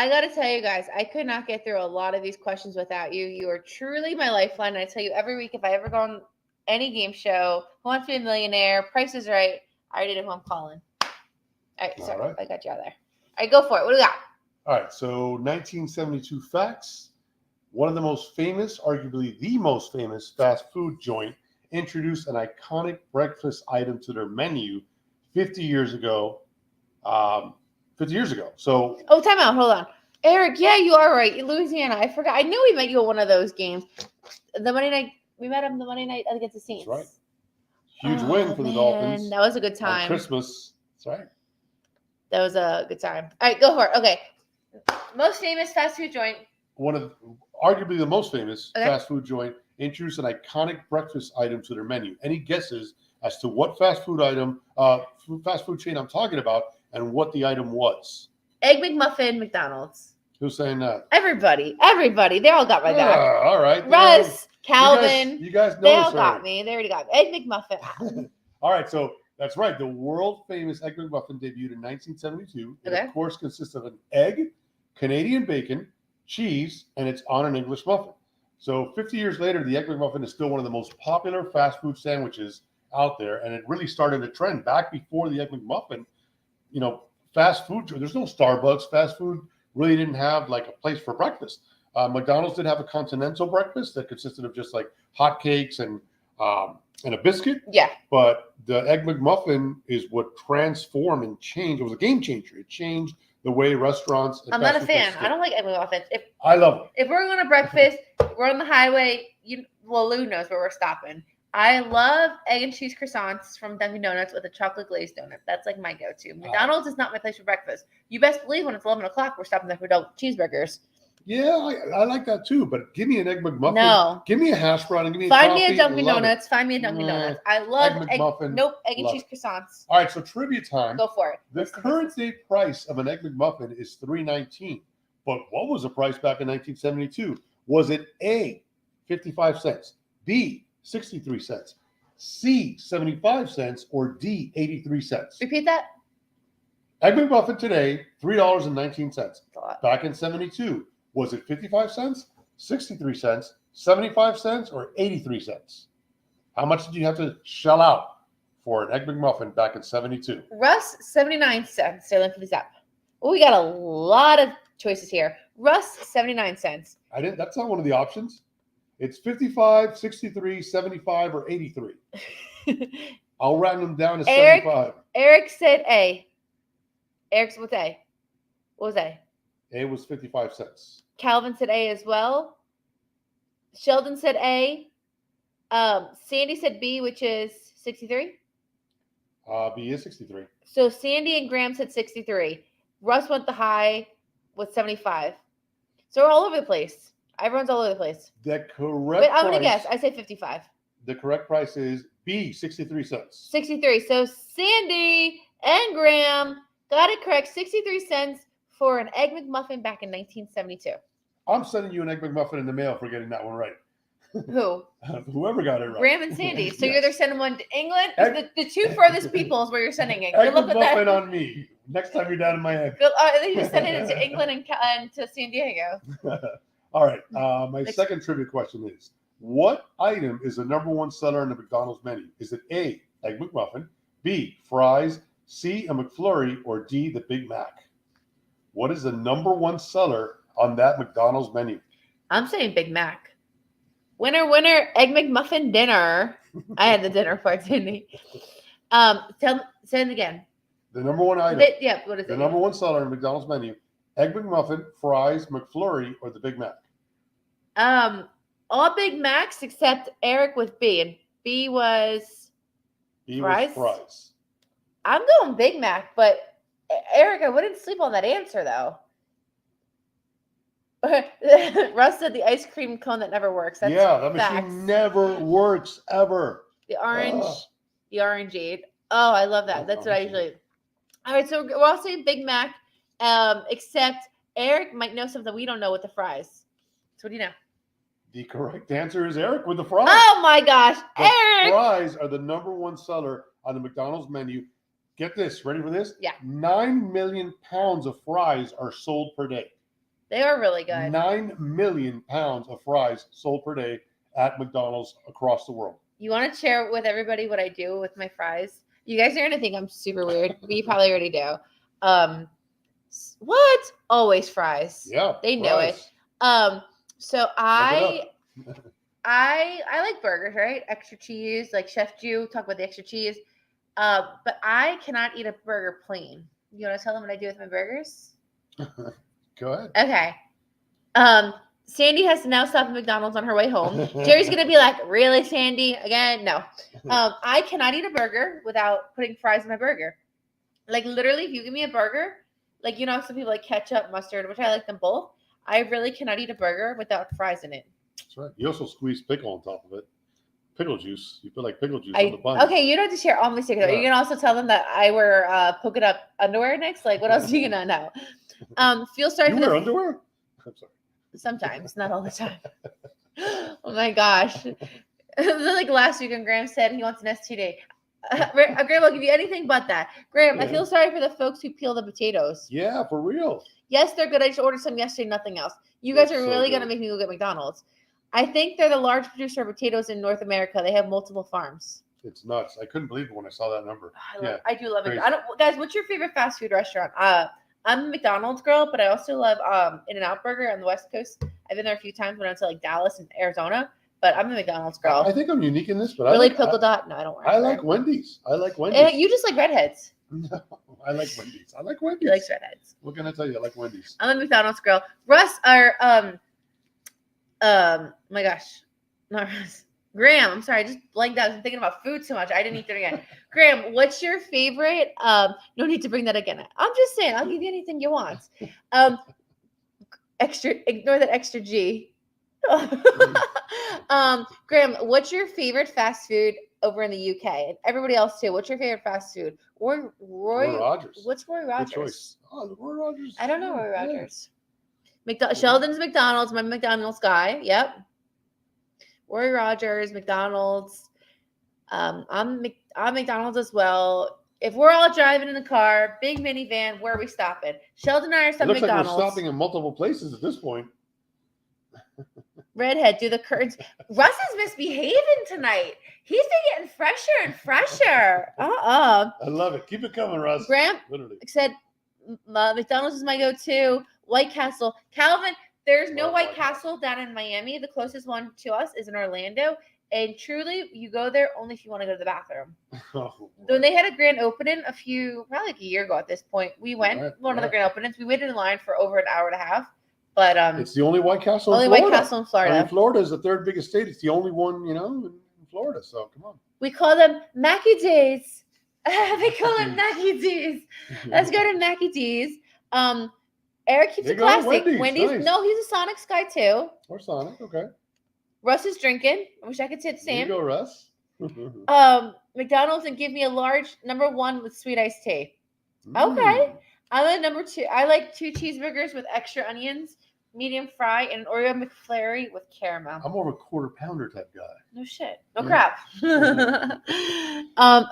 I got to tell you guys, I could not get through a lot of these questions without you. You are truly my lifeline. I tell you every week, if I ever go on any game show, Who Wants to Be a Millionaire, Price is Right, I already know who I'm calling. All right, sorry, All right. I got you out there. All right, go for it. What do we got? All right, so 1972 facts. One of the most famous, arguably the most famous fast food joint introduced an iconic breakfast item to their menu 50 years ago. 50 years ago. So, Oh, time out. Hold on. Eric, yeah, you are right. Louisiana. I forgot. I knew we met you at one of those games. The Monday night, we met him the Monday night against the Saints. that's right. Huge win for the Dolphins. That was a good On time. Christmas. That's right. That was a good time. All right, go for it. Okay. Most famous fast food joint. Arguably the most famous Okay. fast food joint introduced an iconic breakfast item to their menu. Any guesses as to what fast food chain I'm talking about and what the item was? Egg McMuffin, McDonald's. Who's saying that? Everybody. They all got my back. All right. Russ, Calvin, You guys know they all this got already. me. They already got me. Egg McMuffin. All right, so that's right. The world famous Egg McMuffin debuted in 1972. It, Okay. of course, consists of an egg, Canadian bacon, cheese, and it's on an English muffin. So 50 years later, the Egg McMuffin is still one of the most popular fast food sandwiches out there, and it really started a trend back before the Egg McMuffin. You know, fast food. There's no Starbucks. Fast food really didn't have like a place for breakfast. McDonald's did have a continental breakfast that consisted of just like hotcakes and a biscuit. Yeah. But the Egg McMuffin is what transformed and changed. It was a game changer. It changed the way restaurants. And I'm not a fast food fan. places I don't like Egg McMuffins. I love it. If we're going to breakfast, we're on the highway. Lou knows where we're stopping. I love egg and cheese croissants from Dunkin' Donuts with a chocolate glazed donut. That's like my go-to. McDonald's is not my place for breakfast. You best believe when it's 11 o'clock, we're stopping there for double cheeseburgers. Yeah, I like that too. But give me an Egg McMuffin. No. Give me a hash brown and give me Find a me coffee. a Dunkin' Love it. Donuts. Find me a Dunkin' Nah. Donuts. I love Egg McMuffin. Nope, egg and Love cheese croissants. All right, so trivia time. Go for it. The current day price of an Egg McMuffin is $3.19. But what was the price back in 1972? Was it A, 55 cents, B, 63 cents, C, 75 cents, or D, 83 cents? Repeat that. Egg McMuffin today, $3.19. That's a lot. Back in 72, was it 55 cents, 63 cents, 75 cents, or 83 cents? How much did you have to shell out for an Egg McMuffin back in 72? Russ, 79 cents. So let me up. Oh, we got a lot of choices here. Russ, 79 cents. That's not one of the options. It's 55, 63, 75, or 83. I'll round them down to Eric? 75. Eric said A. Eric's what's A? What was A? A was 55 cents. Calvin said A as well. Sheldon said A. Sandy said B, which is 63. B is 63. So Sandy and Graham said 63. Russ went the high with 75. So we're all over the place. Everyone's all over the place. The correct But I'm price, going to guess. I say 55. The correct price is B, 63 cents. 63. So Sandy and Graham got it correct. 63 cents for an Egg McMuffin back in 1972. I'm sending you an Egg McMuffin in the mail for getting that one right. Who? Whoever got it right. Graham and Sandy. So you're Yes. either sending one to England. Egg- The two furthest people is where you're sending it. Egg Good luck with that. McMuffin on me. Next time you're down in Miami. Good, then you just send it to England and to San Diego. All right. My Next- second trivia question is, what item is the number one seller on the McDonald's menu? Is it A, Egg McMuffin, B, fries, C, a McFlurry, or D, the Big Mac? What is the number one seller on that McDonald's menu? I'm saying Big Mac. Winner, winner, Egg McMuffin dinner. I had the dinner part, didn't he? Say it again. The number one item, What is the it? number one seller on the McDonald's menu, Egg McMuffin, fries, McFlurry, or the Big Mac? All Big Macs except Eric with B, and B was B Fries? was fries. I'm going Big Mac, but Eric, I wouldn't sleep on that answer though. Russ said the ice cream cone that never works. That's Yeah, that facts. machine never works ever. The orange, Ugh. the orangeade. Oh, I love that. Love That's what I orangeade. usually. All right, so we're all saying Big Mac, except Eric might know something we don't know with the fries. So what do you know? The correct answer is Eric with the fries. Oh my gosh, The Eric! fries are the number one seller on the McDonald's menu. Get this, ready for this? Yeah. 9 million pounds of fries are sold per day. They are really good. 9 million pounds of fries sold per day at McDonald's across the world. You want to share with everybody what I do with my fries? You guys are gonna think I'm super weird, but you probably already do. What? Always fries. Yeah, They know it. So Look I it up. like burgers, right? Extra cheese, like Chef Jew, talk about the extra cheese. But I cannot eat a burger plain. You want to tell them what I do with my burgers? Go ahead. Okay. Sandy has to now stop at McDonald's on her way home. Jerry's gonna be like, "Really, Sandy? Again? No." I cannot eat a burger without putting fries in my burger. Like literally, if you give me a burger, like you know, some people like ketchup, mustard, which I like them both. I really cannot eat a burger without fries in it. That's right. You also squeeze pickle on top of it. Pickle juice. You put like pickle juice on the bun. Okay, you don't have to share all my secrets. Yeah. You can also tell them that I wear polka dot underwear next. Like, what else are you gonna know? Feel sorry You for wear the underwear? I'm sorry. sometimes, not all the time. Oh my gosh! Like last week, when Graham said he wants an STD. Graham will give you anything but that. Graham, I feel sorry for the folks who peel the potatoes. Yeah, for real. Yes, they're good. I just ordered some yesterday, nothing else. You guys They're are so really good. gonna make me go get McDonald's. I think they're the large producer of potatoes in North America. They have multiple farms. It's nuts. I couldn't believe it when I saw that number. I do love it. crazy. Guys, what's your favorite fast food restaurant? I'm a McDonald's girl, but I also love In-N-Out Burger on the West Coast. I've been there a few times when I went to like Dallas and Arizona, but I'm a McDonald's girl. I think I'm unique in this, but really, I like polka dot? No, I don't. I like Wendy's. I like Wendy's. You just like redheads. No, I like Wendy's. I like He Wendy's. likes redheads. What can I tell you? I like Wendy's. I'm a McDonald's girl. Russ, my gosh, not Russ. Graham, I'm sorry, I just blanked out. I'm thinking about food so much. I didn't eat that again. Graham, what's your favorite? No need to bring that again. I'm just saying, I'll give you anything you want. Ignore that extra G. Graham, what's your favorite fast food over in the UK? And everybody else too. What's your favorite fast food? Or Roy Rogers. What's Roy Good Rogers? choice. Oh, Roy Rogers. I don't know Roy Yeah. Rogers. Sheldon's McDonald's. I'm a McDonald's guy. Yep. Roy Rogers, McDonald's. I'm McDonald's as well. If we're all driving in the car, big minivan, where are we stopping? Sheldon and I are It stopping looks McDonald's. like we're stopping in multiple places at this point. Redhead, do the curtains. Russ is misbehaving tonight. He's been getting fresher and fresher. I love it. Keep it coming, Russ. Graham Literally. said McDonald's is my go-to. White Castle. Calvin, there's no Love White White Castle down in Miami. The closest one to us is in Orlando. And truly, you go there only if you want to go to the bathroom. Oh, When they had a grand opening probably like a year ago at this point, we went one of the grand openings. We waited in line for over an hour and a half. But it's the only White Castle only in Florida. White Castle in Florida. I mean, Florida is the third biggest state. It's the only one, in Florida. So come on. We call them Mackie D's. They call it Mackie D's. Let's go to Mackie D's. Eric keeps They it go to classic. Wendy's, nice. No, he's a Sonics guy too. Or Sonic. Okay. Russ is drinking. I wish I could say the There you same. go, Russ. McDonald's and give me a large number 1 with sweet iced tea. Okay. I'm a number 2. I like 2 cheeseburgers with extra onions, medium fry, and an Oreo McFlurry with caramel. I'm more of a quarter pounder type guy. No shit. No Yeah. crap.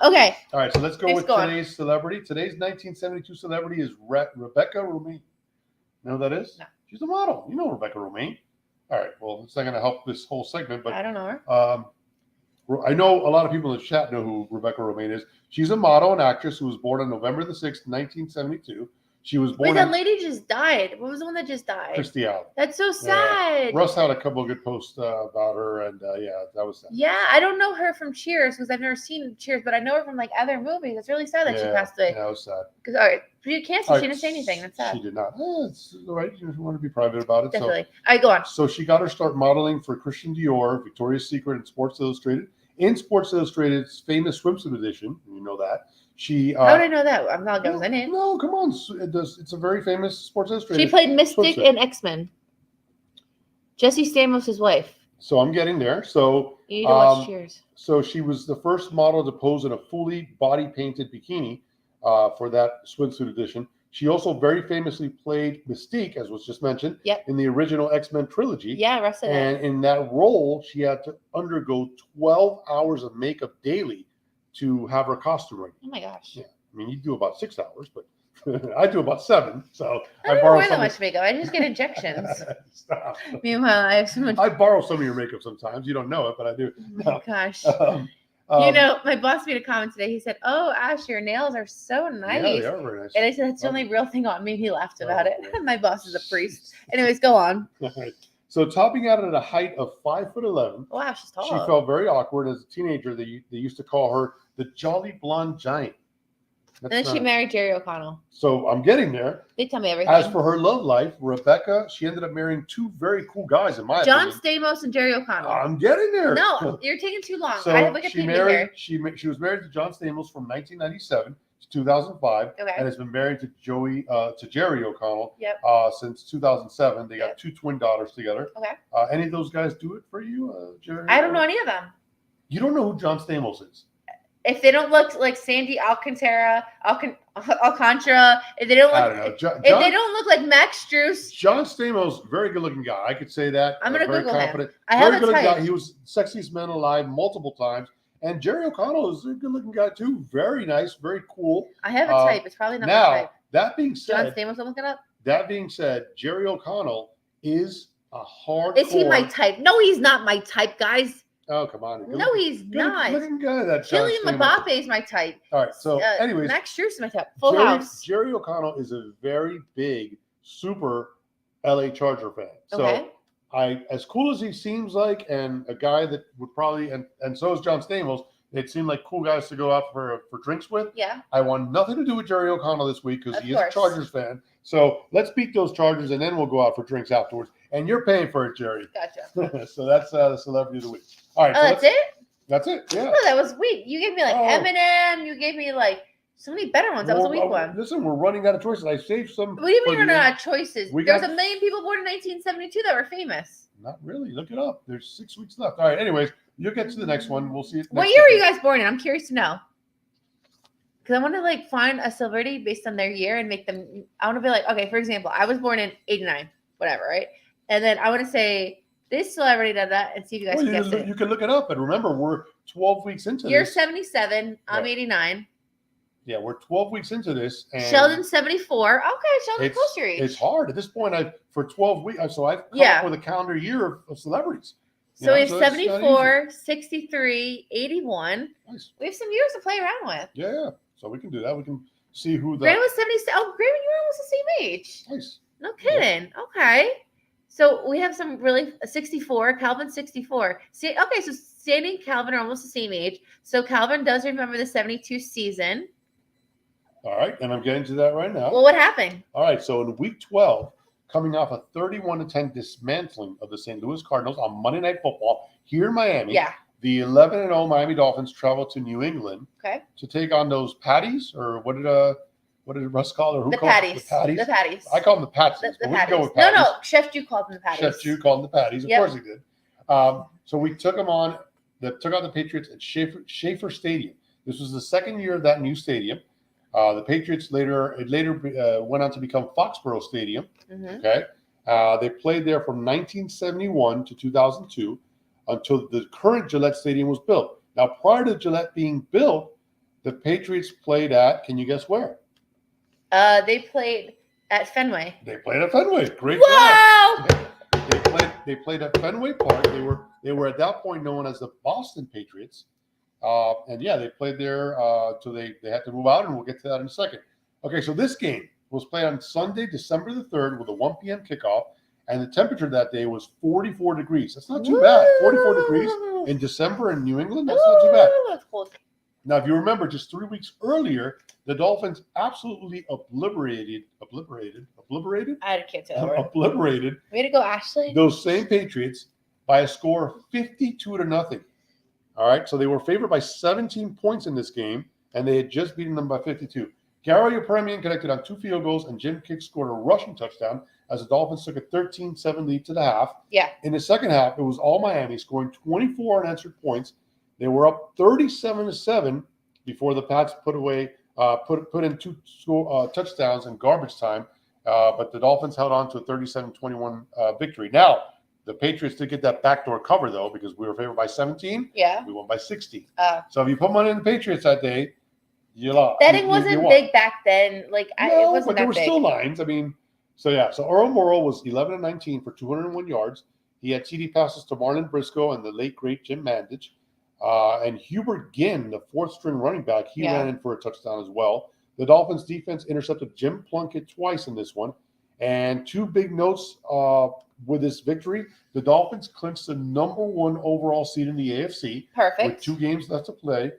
Okay. All right, so let's go Thanks, with go on. today's celebrity. Today's 1972 celebrity is Rebecca Romaine. You know who that is? No. She's a model. You know Rebecca Romaine. All right, well, it's not going to help this whole segment, but I don't know her. I know a lot of people in the chat know who Rebecca Romaine is. She's a model and actress who was born on November the 6th, 1972. She was born Wait, that in lady just died. What was the one that just died? Christy Allen. That's so sad. Russ had a couple of good posts about her, and that was sad. Yeah, I don't know her from Cheers because I've never seen Cheers, but I know her from like other movies. It's really sad that she passed away. Yeah, it was sad. Because all right, she had cancer. All She right, didn't say anything. That's sad. She did not. It's all right. You want to be private about it. Definitely. All right, go on. So she got her start modeling for Christian Dior, Victoria's Secret, and Sports Illustrated. In Sports Illustrated's famous swimsuit edition, you know that. How did I know that? I'm not going in it. No, come on. It's a very famous Sports Illustrated. She played Mystic swimsuit. in X-Men. Jesse Stamos' wife. So I'm getting there. So You need to watch Cheers. So she was the first model to pose in a fully body-painted bikini for that swimsuit edition. She also very famously played Mystique, as was just mentioned, in the original X-Men trilogy. Yeah, Russ said that. And in that role, she had to undergo 12 hours of makeup daily to have her costume ready. Oh my gosh. Yeah. I mean, you do about 6 hours, but I do about 7. So I don't wear that much makeup. I just get injections. Stop. Meanwhile, I have so much. I borrow some of your makeup sometimes. You don't know it, but I do. Oh my gosh. Um, My boss made a comment today. He said, "Oh, Ash, your nails are so nice." Yeah, they are very nice. And I said, "That's the only real thing on me." He laughed about it. Yeah. My boss is a priest. Anyways, go on. So topping out at a height of 5'11", Wow, she's tall. she felt very awkward as a teenager. They used to call her the Jolly Blonde Giant. And then she married Jerry O'Connell. So I'm getting there. They tell me everything. As for her love life, Rebecca, she ended up marrying 2 very cool guys, in my John opinion. Stamos and Jerry O'Connell. I'm getting there. No, you're taking too long. So I have Wikipedia here. she was married to John Stamos from 1997 to 2005, Okay. and has been married to Jerry O'Connell Yep. Since 2007. They got 2 twin daughters together. Okay. Any of those guys do it for you, Jerry? I don't know any of them. You don't know who John Stamos is? If they don't look like Sandy Alcantara, if they don't look, I don't know. if they don't look like Max Struess, John Stamos, very good-looking guy. I could say that. I'm gonna very Google confident. him. I have Very a good-looking type. guy. He was sexiest man alive multiple times. And Jerry O'Connell is a good-looking guy too. Very nice, very cool. I have a type. It's probably not my Now, type. that being John said, Stamos, I'm looking up. that being said, Jerry O'Connell is a hardcore. Is he my type? No, he's not my type, guys. Oh, come on. No, he's not. Looking guy, that John Kylian Stamos. Mbappe is my type. All right. So, anyways, Max Struess is my type. Full House. Jerry O'Connell is a very big, super LA Charger fan. Okay. So, as cool as he seems like, and a guy that would probably, and so is John Stamos, they seem like cool guys to go out for drinks with. Yeah. I want nothing to do with Jerry O'Connell this week because Of he is a course. Chargers fan. So let's beat those Chargers, and then we'll go out for drinks afterwards. And you're paying for it, Jerry. Gotcha. So that's the celebrity of the week. All right. Oh, so that's it? That's it. Yeah. Oh, that was weak. You gave me like Oh. Eminem. You gave me like so many better ones. That was a weak one. Listen, we're running out of choices. I saved some. What do you for mean we're the not end. out of choices? We There's got- a million people born in 1972 that were famous. Not really. Look it up. There's 6 weeks left. All right. Anyways, you'll get to the next one. We'll see. What year were you guys born in? I'm curious to know. Because I want to like find a celebrity based on their year and make them. I want to be like, okay, for example, I was born in '89, whatever, right? And then I want to say this celebrity did that and see if you guys Well, can guess it. you can look it up. And remember, we're 12 weeks into You're this. 77. I'm Right. 89. Yeah, we're 12 weeks into this. And Sheldon 74. Okay, Sheldon, close to your age. It's hard at this point. For 12 weeks, so I've come Yeah. up with a calendar year of celebrities. So we have so it's not 74, 63, 81. Nice. We have some years to play around with. Yeah. So we can do that. We can see who the. Graham was 76. Oh, Graham, you were almost the same age. Nice. No kidding. Okay. So we have some really 64. Calvin 64. See, okay, so Sandy and Calvin are almost the same age. So Calvin does remember the 72 season. All right, and I'm getting to that right now. Well, what happened? All right, so in week 12, coming off a 31-10 dismantling of the St. Louis Cardinals on Monday Night Football here in Miami, Yeah. the 11-0 Miami Dolphins traveled to New England Okay. to take on those patties, or what did Russ call it? Or who The called patties. it? The patties. The patties. I call them the Patsies, The but we can patties. go with No, patties. no. Chef Jew called them the patties. Chef Jew called them the patties. Of Yep. course he did. So we took them on. Took on the Patriots at Schaefer Stadium. This was the second year of that new stadium. The Patriots later went on to become Foxborough Stadium. Mhm. Okay, they played there from 1971 to 2002 until the current Gillette Stadium was built. Now, prior to Gillette being built, the Patriots played at. Can you guess where? They played at Fenway. They played at Fenway. Great. Wow! They played at Fenway Park. They were at that point known as the Boston Patriots. And yeah, they played there till they had to move out, and we'll get to that in a second. Okay, so this game was played on Sunday, December the 3rd with a 1 p.m. kickoff, and the temperature that day was 44 degrees. That's not too bad. 44 degrees in December in New England, that's not too bad. Woo! That's cool. Now, if you remember, just 3 weeks earlier, the Dolphins absolutely obliterated I can't tell. Way obliterated to go, Ashley. those same Patriots by a score of 52-0. All right, so they were favored by 17 points in this game, and they had just beaten them by 52. Gary Apremian connected on 2 field goals, and Jim Kick scored a rushing touchdown as the Dolphins took a 13-7 lead to the half. Yeah. In the second half, it was all Miami scoring 24 unanswered points. They were up 37-7 before the Pats put in 2 touchdowns in garbage time, but the Dolphins held on to a 37-21 victory. Now, the Patriots did get that backdoor cover, though, because we were favored by 17. Yeah. We won by 16. Uh, So if you put money in the Patriots that day, You lost. Betting You wasn't won. big back then. Like it No, wasn't but there that were big. still lines. I mean, so Earl Morrall was 11 and 19 for 201 yards. He had TD passes to Marlon Briscoe and the late great Jim Mandich. And Hubert Ginn, the fourth string running back, he ran in for a touchdown as well. The Dolphins defense intercepted Jim Plunkett twice in this one. And two big notes with this victory: the Dolphins clinched the #1 overall seed in the AFC Perfect. with 2 games left to play.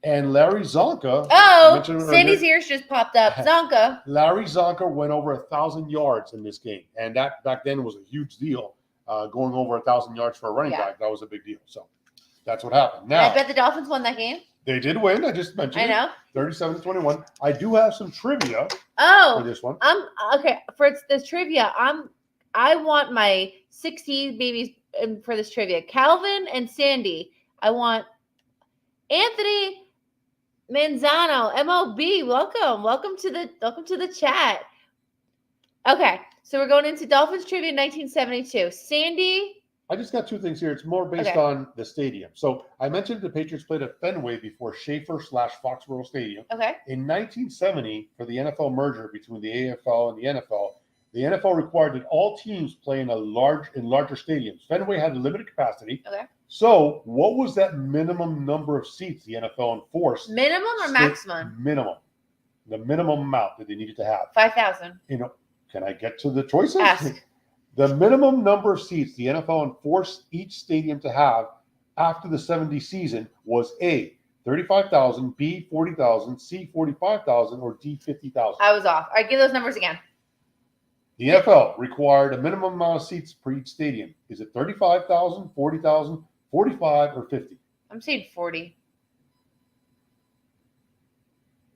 And Larry Zonka. Oh, Sandy's ears just popped up. Zonka. Larry Zonka went over 1,000 yards in this game, and that back then was a huge deal. Going over 1,000 yards for a running back, that was a big deal. So that's what happened. Now, I bet the Dolphins won that game. They did win. I just mentioned I know. 37-21. I do have some trivia for this one. Okay for this trivia. I want my 60 babies for this trivia. Calvin and Sandy. I want Anthony Manzano, MLB. Welcome to the chat. Okay, so we're going into Dolphins trivia 1972. Sandy. I just got 2 things here. It's more based on the stadium. So I mentioned the Patriots played at Fenway before Schaefer/Foxborough Stadium. Okay. In 1970, for the NFL merger between the AFL and the NFL required that all teams play in larger stadiums. Fenway had a limited capacity. Okay. So what was that minimum number of seats the NFL enforced? Minimum or maximum? Minimum. The minimum amount that they needed to have. 5,000. Can I get to the choices? Ask. The minimum number of seats the NFL enforced each stadium to have after the 70 season was A, 35,000, B, 40,000, C, 45,000, or D, 50,000. I was off. All right, give those numbers again. The NFL required a minimum amount of seats per each stadium. Is it 35,000, 40,000, 45, or 50? I'm saying 40.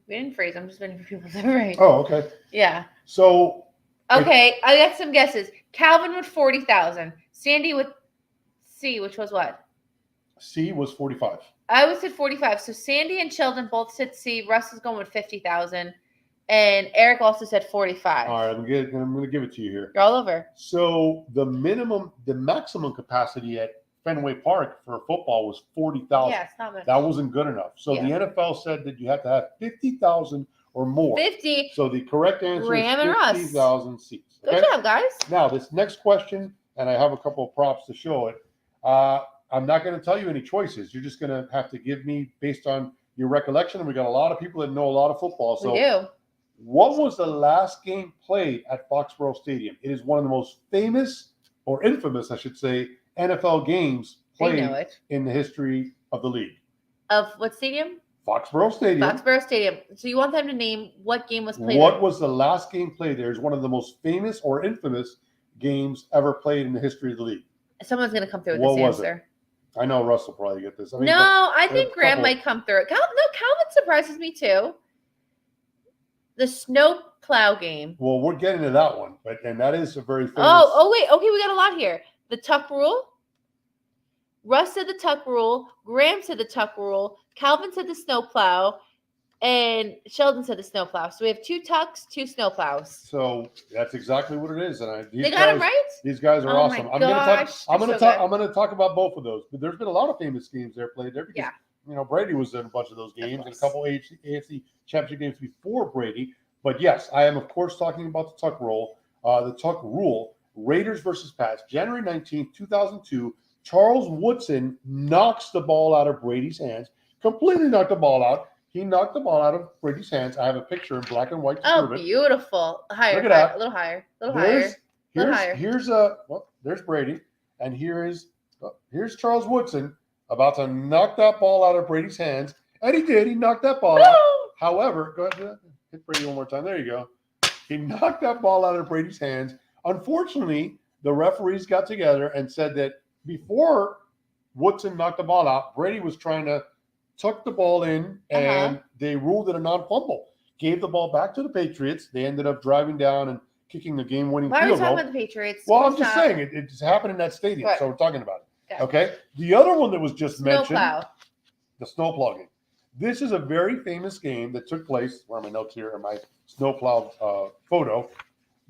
We didn't phrase. I'm just waiting for people to say right. Oh, okay. Yeah. So. Okay, I got some guesses. Calvin with 40,000. Sandy with C, which was what? C was 45. I would said 45. So Sandy and Sheldon both said C. Russ is going with 50,000. And Eric also said 45. All right, I'm going to give it to you here. You're all over. So the maximum capacity at Fenway Park for football was 40,000. Yeah, it's not much. That wasn't good enough. So the NFL said that you have to have 50,000 or more. 50. So the correct answer Ram is and 50,000 seats. Okay? Good job, guys. Now, this next question, and I have a couple of props to show it. I'm not going to tell you any choices. You're just going to have to give me based on your recollection. And we got a lot of people that know a lot of football. So we do. What was the last game played at Foxborough Stadium? It is one of the most famous, or infamous, I should say, NFL games played in the history of the league. Of what stadium? Foxborough Stadium. Foxborough Stadium. So you want them to name what game was played? What was the last game played there? It's one of the most famous or infamous games ever played in the history of the league. Someone's going to come through with this answer. I know Russ will probably get this. I think Graham might come through it. Calvin surprises me too. The snow plow game. Well, we're getting to that one, and that is a very famous. Oh, wait. Okay, we got a lot here. The tuck rule. Russ said the tuck rule. Graham said the tuck rule. Calvin said the snow plow. And Sheldon said the snow plow. So we have 2 tucks, 2 snow plows. So that's exactly what it is. And they got them right? These guys are awesome. I'm going to talk about both of those. But there's been a lot of famous games there played there because Brady was in a bunch of those games and a couple AFC championship games before Brady. But yes, I am of course talking about the tuck rule. The tuck rule. Raiders versus Pats, January 19th, 2002. Charles Woodson knocks the ball out of Brady's hands. Completely knocked the ball out. He knocked the ball out of Brady's hands. I have a picture in black and white. Oh, beautiful. Higher. Look at that. A little higher. There's Brady. And here's Charles Woodson about to knock that ball out of Brady's hands. And he did. He knocked that ball out. However, go ahead. Hit Brady one more time. There you go. He knocked that ball out of Brady's hands. Unfortunately, the referees got together and said that before Woodson knocked the ball out, Brady was trying to tuck the ball in, and they ruled it a non-fumble. Gave the ball back to the Patriots. They ended up driving down and kicking the game-winning field goal. Why are we talking about the Patriots? Well, I'm just saying it just happened in that stadium, so we're talking about it. Okay. The other one that was just mentioned, the snowplow game. This is a very famous game that took place. Where are my notes here? Or my snowplow photo.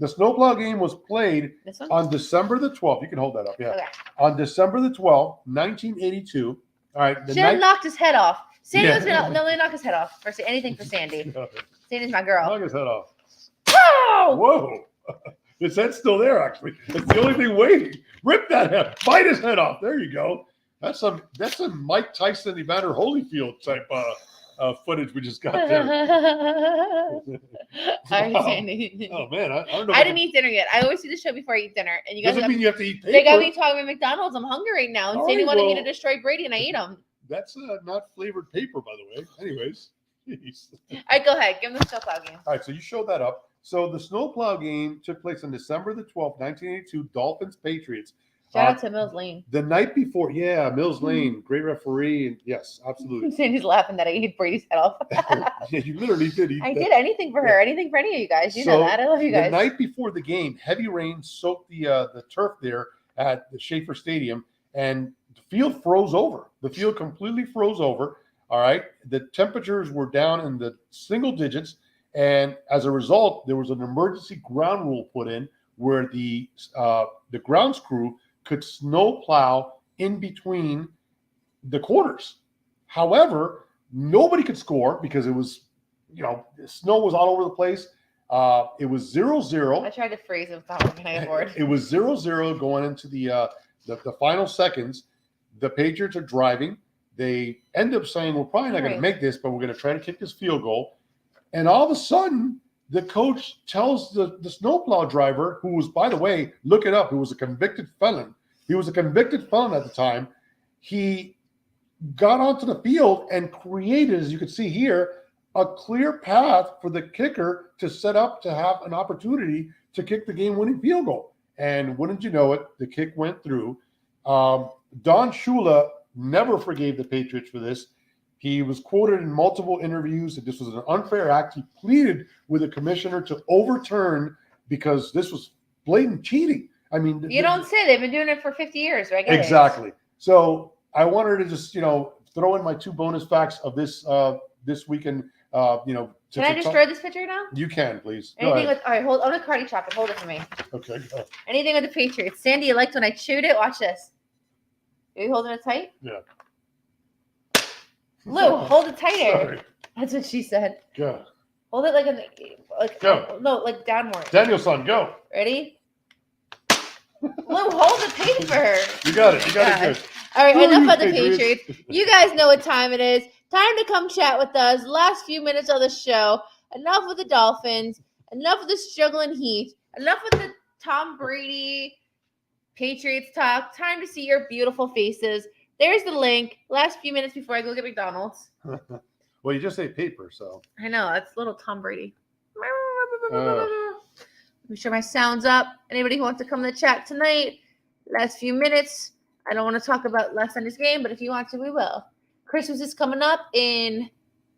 The snowplow game was played on December the 12th. You can hold that up, yeah. Okay. On December the 12th, 1982. All right. Should have knocked his head off. Sandy was no, let me knock his head off. First, anything for Sandy. Sandy's my girl. Knock his head off. Whoa! Whoa. His head's still there, actually. It's the only thing waiting. Rip that head. Bite his head off. There you go. That's a Mike Tyson, Evander Holyfield type footage we just got there. All right, Sandy. Oh, man. I don't know. I didn't eat dinner yet. I always see the show before I eat dinner. And you guys Doesn't mean you have to eat paper. They got me talking about McDonald's. I'm hungry right now. And All Sandy right, wanted me well, to destroy Brady, and I ate them. That's not flavored paper, by the way. Anyways. Jeez. All right, go ahead. Give them the snowplow game. All right, so you showed that up. So the snowplow game took place on December the 12th, 1982, Dolphins Patriots. Shout out to Mills Lane. The night before, Mills Lane, great referee. And yes, absolutely. Sandy's laughing that I ate Brady's head off. Yeah, you literally did eat I that. did anything for her, anything for any of you guys. You know that. I love you guys. The night before the game, heavy rain soaked the turf there at the Schaefer Stadium, and the field froze over. The field completely froze over. All right. The temperatures were down in the single digits, and as a result, there was an emergency ground rule put in where the grounds crew could snow plow in between the quarters. However, nobody could score because it was, snow was all over the place. It was 0-0. I tried to freeze it without looking at the board. It was 0-0 going into the final seconds. The Patriots are driving. They end up saying, we're probably not going to make this, but we're going to try to kick this field goal. And all of a sudden, the coach tells the snowplow driver, who was, by the way, look it up, who was a convicted felon. He was a convicted felon at the time. He got onto the field and created, as you can see here, a clear path for the kicker to set up to have an opportunity to kick the game-winning field goal. And wouldn't you know it, the kick went through. Don Shula never forgave the Patriots for this. He was quoted in multiple interviews that this was an unfair act. He pleaded with the commissioner to overturn because this was blatant cheating. I mean, you don't say. They've been doing it for 50 years, right? Exactly. So I wanted to just, throw in my 2 bonus facts of this weekend. Can I destroy this picture now? You can, please. Anything with? All right, hold. I'm gonna karate chop it. Hold it for me. Okay. Go. Anything with the Patriots? Sandy, you liked when I chewed it. Watch this. Are you holding it tight? Yeah. Lou, hold it tighter. Sorry. That's what she said. Go. Hold it like downward. Danielson, go. Ready? Lou, hold the paper. You got it. You got it good. All right, Who are enough you, of the Patriots. You guys know what time it is. Time to come chat with us. Last few minutes of the show. Enough with the Dolphins. Enough of the struggling Heat. Enough with the Tom Brady Patriots talk. Time to see your beautiful faces. There's the link. Last few minutes before I go get McDonald's. Well, you just say paper, so. I know. That's little Tom Brady. Let me sure my sound's up. Anybody who wants to come to the chat tonight, last few minutes. I don't want to talk about last Sunday's game, but if you want to, we will. Christmas is coming up in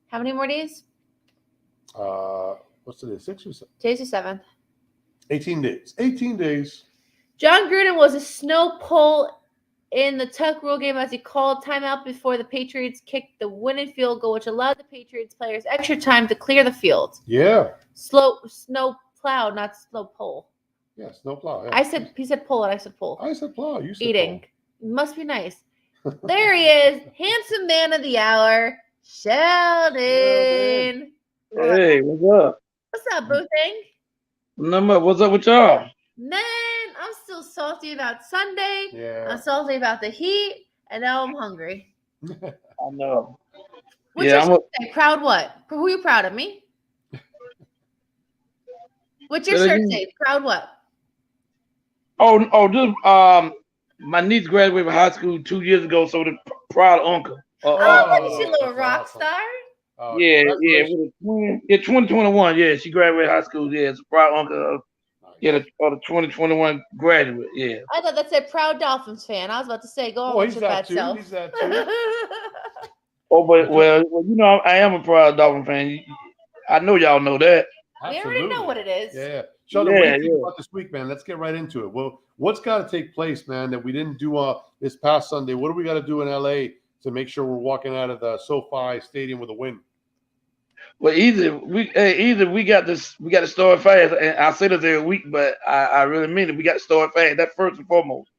how many more days? What's today? 6 or 7? Today's the 7th. 18 days. 18 days. John Gruden was a snow pole in the Tuck rule game as he called timeout before the Patriots kicked the winning field goal, which allowed the Patriots players extra time to clear the field. Yeah. Snow plow, not slow pole. Yeah, snow plow. Yeah. He said pull, and I said pull. I said plow. You said Eating. Plow. Must be nice. There he is, handsome man of the hour, Sheldon. Hey, what's up? What's up, boo thing? What's up with y'all? Man, I'm still salty about Sunday. Yeah. I'm salty about the Heat, and now I'm hungry. I know. What's your shirt say? Proud what? Who are you proud of? Me? What's your shirt say? Proud what? Just my niece graduated from high school 2 years ago, so the proud uncle. Look at you, little rock awesome. star. Yeah, with a 2021. Yeah, she graduated high school. Yeah, it's a proud uncle. The 2021 graduate. Yeah. I thought that said proud Dolphins fan. I was about to say, go on with your bad self. He's that too. Well, I am a proud Dolphin fan. I know y'all know that. We already know what it is. Yeah. Sheldon, what do you think about this week, man? Let's get right into it. Well, what's got to take place, man, that we didn't do this past Sunday? What do we got to do in LA to make sure we're walking out of the SoFi Stadium with a win? Well, either we got to start fast, and I say this every week, but I really mean it. We got to start fast. That's first and foremost.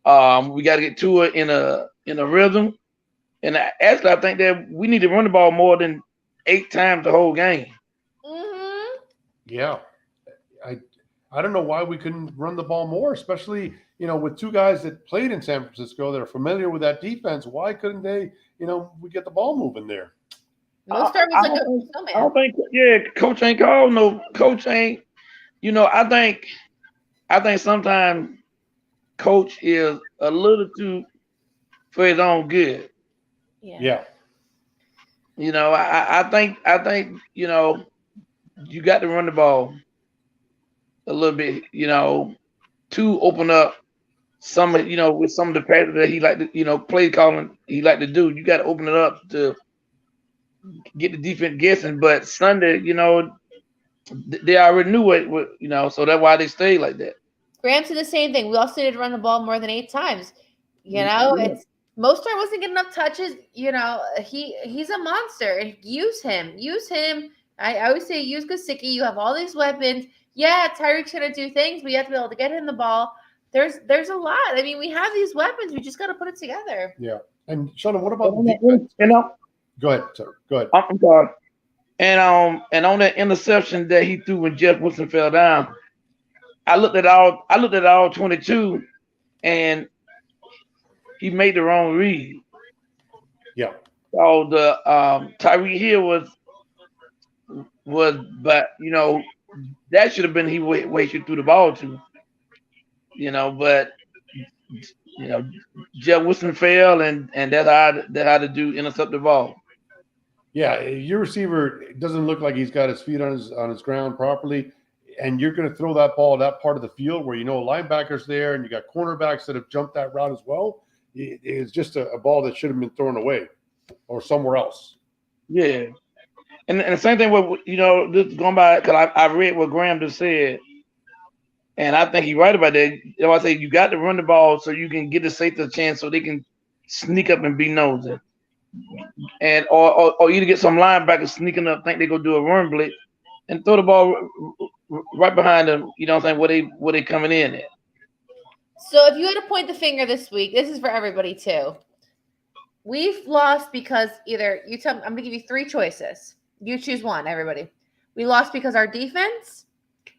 We got to get to it in a rhythm, And actually, I think that we need to run the ball more than 8 times the whole game. Mm-hmm. Yeah. I don't know why we couldn't run the ball more, especially, with two guys that played in San Francisco that are familiar with that defense. Why couldn't they, we get the ball moving there? Mostert was like a I don't think, coach ain't called no. Coach ain't, I think sometimes coach is a little too for his own good. Yeah. I think, you got to run the ball a little bit, to open up some of, with some of the passes that he like to, play calling he like to do. You got to open it up to get the defense guessing. But Sunday, they already knew what, so that's why they stayed like that. Graham said the same thing. We also need to run the ball more than 8 times. It's Mostert wasn't getting enough touches. He's a monster. And use him. I always say use Gesicki. You have all these weapons. Yeah, Tyreek's gonna do things, but you have to be able to get him the ball. There's a lot. I mean, we have these weapons. We just got to put it together. Yeah. And Sean, what about the defense? Go ahead, sir. Go ahead. I'm sorry. And on that interception that he threw when Jeff Wilson fell down, I looked at all 22, and he made the wrong read. Yeah. So the Tyreek Hill was, but that should have been he wasted through the ball to. But Jeff Wilson fell, and that's how to do intercept the ball. Yeah, your receiver doesn't look like he's got his feet on his ground properly, and you're going to throw that ball that part of the field where linebackers there, and you got cornerbacks that have jumped that route as well. It's just a ball that should have been thrown away or somewhere else. Yeah, and the same thing with this going by, because I read what Graham just said, and I think he's right about that. I say you got to run the ball so you can get the safety a chance so they can sneak up and be nosy. And or either get some linebackers sneaking up, think they go do a run blitz, and throw the ball right behind them. You know what I'm saying? Where they coming in at. So if you had to point the finger this week, this is for everybody too. We've lost because either you tell me, I'm gonna give you 3 choices. You choose one, everybody. We lost because our defense,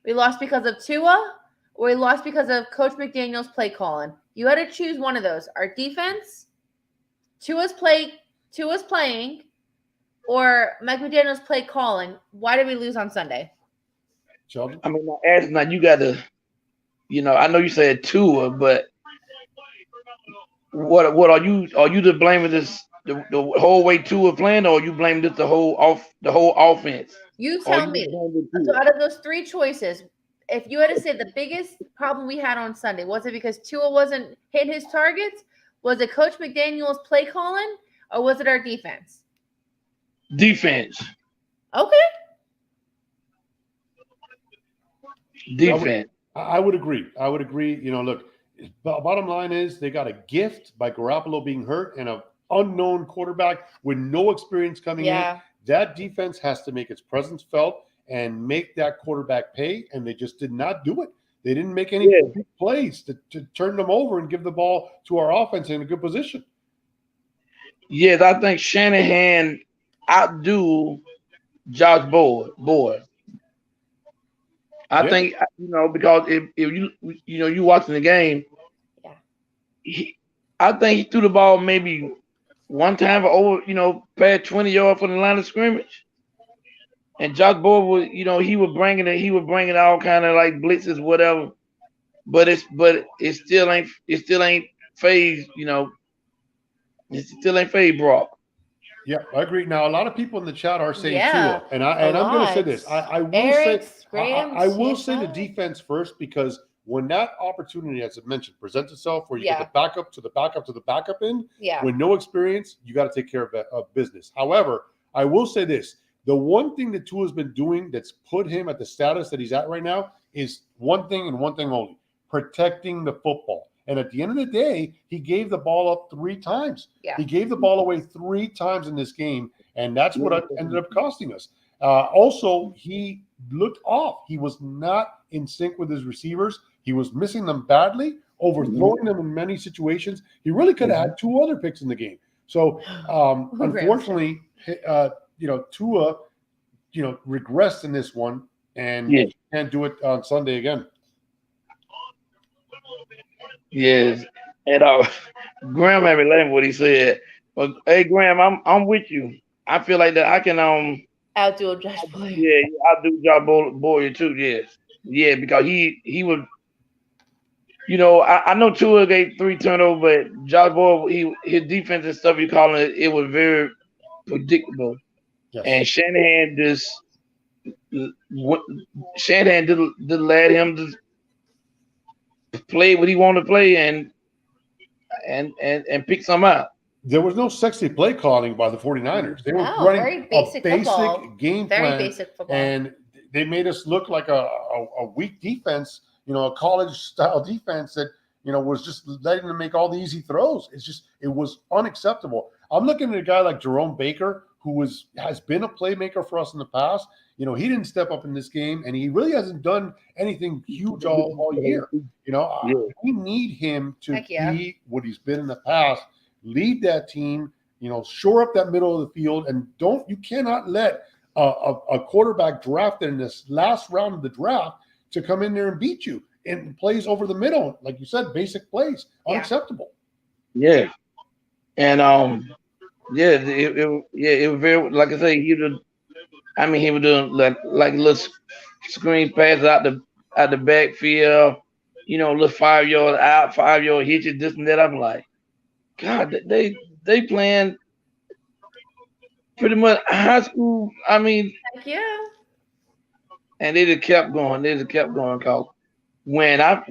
we lost because of Tua, or we lost because of Coach McDaniel's play calling. You had to choose one of those. Our defense, Tua's playing, or Mike McDaniel's play calling. Why did we lose on Sunday? Sheldon? I mean, now you got to, I know you said Tua, but what are you to blame this the whole way Tua playing, or are you blaming this the whole offense? You tell me. So out of those 3 choices, if you had to say the biggest problem we had on Sunday, was it because Tua wasn't hitting his targets? Was it Coach McDaniel's play calling? Or was it our defense? Defense. Okay. Defense. I would agree. Look, bottom line is they got a gift by Garoppolo being hurt and an unknown quarterback with no experience coming in. That defense has to make its presence felt and make that quarterback pay, and they just did not do it. They didn't make any big plays to turn them over and give the ball to our offense in a good position. Yes, I think Shanahan outdo Josh Boyd. I think because if you watching the game, I think he threw the ball maybe one time for over past 20 yards from the line of scrimmage, and Josh Boyd was he was bringing all kind of like blitzes, whatever, but it still ain't phase It still ain't fade Brock. Yeah, I agree. Now, a lot of people in the chat are saying Tua, and I'm going to say this. I will say the defense first, because when that opportunity, as I mentioned, presents itself, where you get the backup to the backup to the backup in, with no experience, you got to take care of business. However, I will say this: the one thing that Tua's been doing that's put him at the status that he's at right now is one thing and one thing only: protecting the football. And at the end of the day, he gave the ball up 3 times. Yeah. He gave the ball away 3 times in this game, and that's what ended up costing us. Also, he looked off. He was not in sync with his receivers. He was missing them badly, overthrowing them in many situations. He really could have had 2 other picks in the game. So Graham. unfortunately, Tua, regressed in this one and Yeah. can't do it on Sunday again. Yes. And Graham had me laughing what he said. But hey, Graham, I'm with you. I feel like that I can Outduel Josh Boyer. yeah, I do Josh Boyer too. Yes, yeah, because he was. I know Tua gave 3 turnovers, but Josh Boyer, his defense and stuff you calling it was very predictable. Yes. And Shanahan just Shanahan did let him just play what he wanted to play and pick some out. There was no sexy play calling by the 49ers. They were No, running very basic football. game Very plan, basic football. and they made us look like a weak defense, a college-style defense that, was just letting them make all the easy throws. It was unacceptable. I'm looking at a guy like Jerome Baker, who has been a playmaker for us in the past. He didn't step up in this game, and he really hasn't done anything huge all year. We need him to be what he's been in the past, lead that team, shore up that middle of the field, and you cannot let a quarterback drafted in this last round of the draft to come in there and beat you in plays over the middle. Like you said, basic plays, unacceptable. Yeah. And it was very, like I say, he was doing like little screen passes out the backfield, little 5 yard out, 5 yard hitches, this and that. I'm like, God, they playing pretty much high school. I mean, Heck yeah. And they just kept going. Cause when I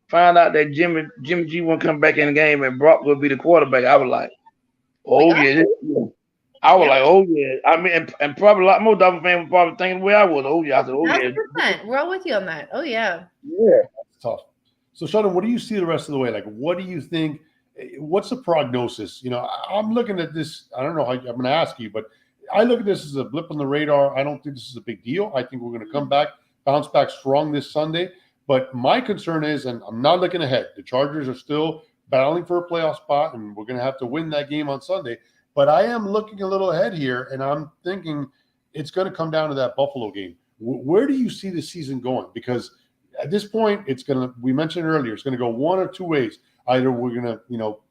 found out that Jimmy G won't come back in the game and Brock will be the quarterback, I was like, oh yeah. I was like, oh yeah. I mean, and probably a lot more Dolphins fans were probably thinking the way I was. Oh yeah. I said, oh 100%. yeah. We're all with you on that. Oh yeah. Yeah. That's tough. So Sheldon, what do you see the rest of the way? Like, what do you think? What's the prognosis? I'm looking at this. I don't know how I'm going to ask you, but I look at this as a blip on the radar. I don't think this is a big deal. I think we're going to come back, bounce back strong this Sunday. But my concern is, and I'm not looking ahead, the Chargers are still battling for a playoff spot, and we're going to have to win that game on Sunday. But I am looking a little ahead here, and I'm thinking it's going to come down to that Buffalo game. Where do you see the season going? Because at this point, we mentioned earlier, it's going to go one or two ways. Either we're going to,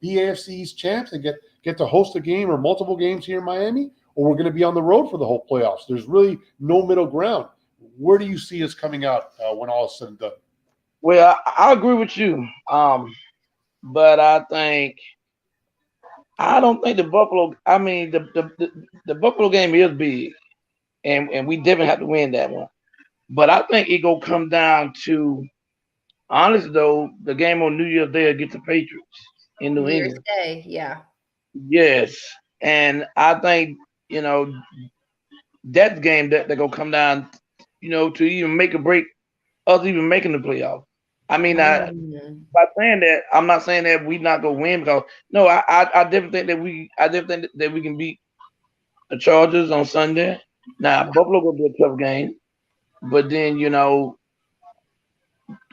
be AFC East champs and get to host a game or multiple games here in Miami, or we're going to be on the road for the whole playoffs. There's really no middle ground. Where do you see us coming out when all is said and done? Well, I agree with you. But I don't think the Buffalo. I mean, the Buffalo game is big, and we definitely have to win that one. But I think it gonna come down to, honestly though, the game on New Year's Day against the Patriots in New England. Day, yeah. Yes, and I think that game that they're gonna come down, to even make or break us even making the playoffs. I mean, by saying that, I'm not saying that we not gonna win, because no, I definitely think that we can beat the Chargers on Sunday. Now Buffalo gonna be a tough game, but then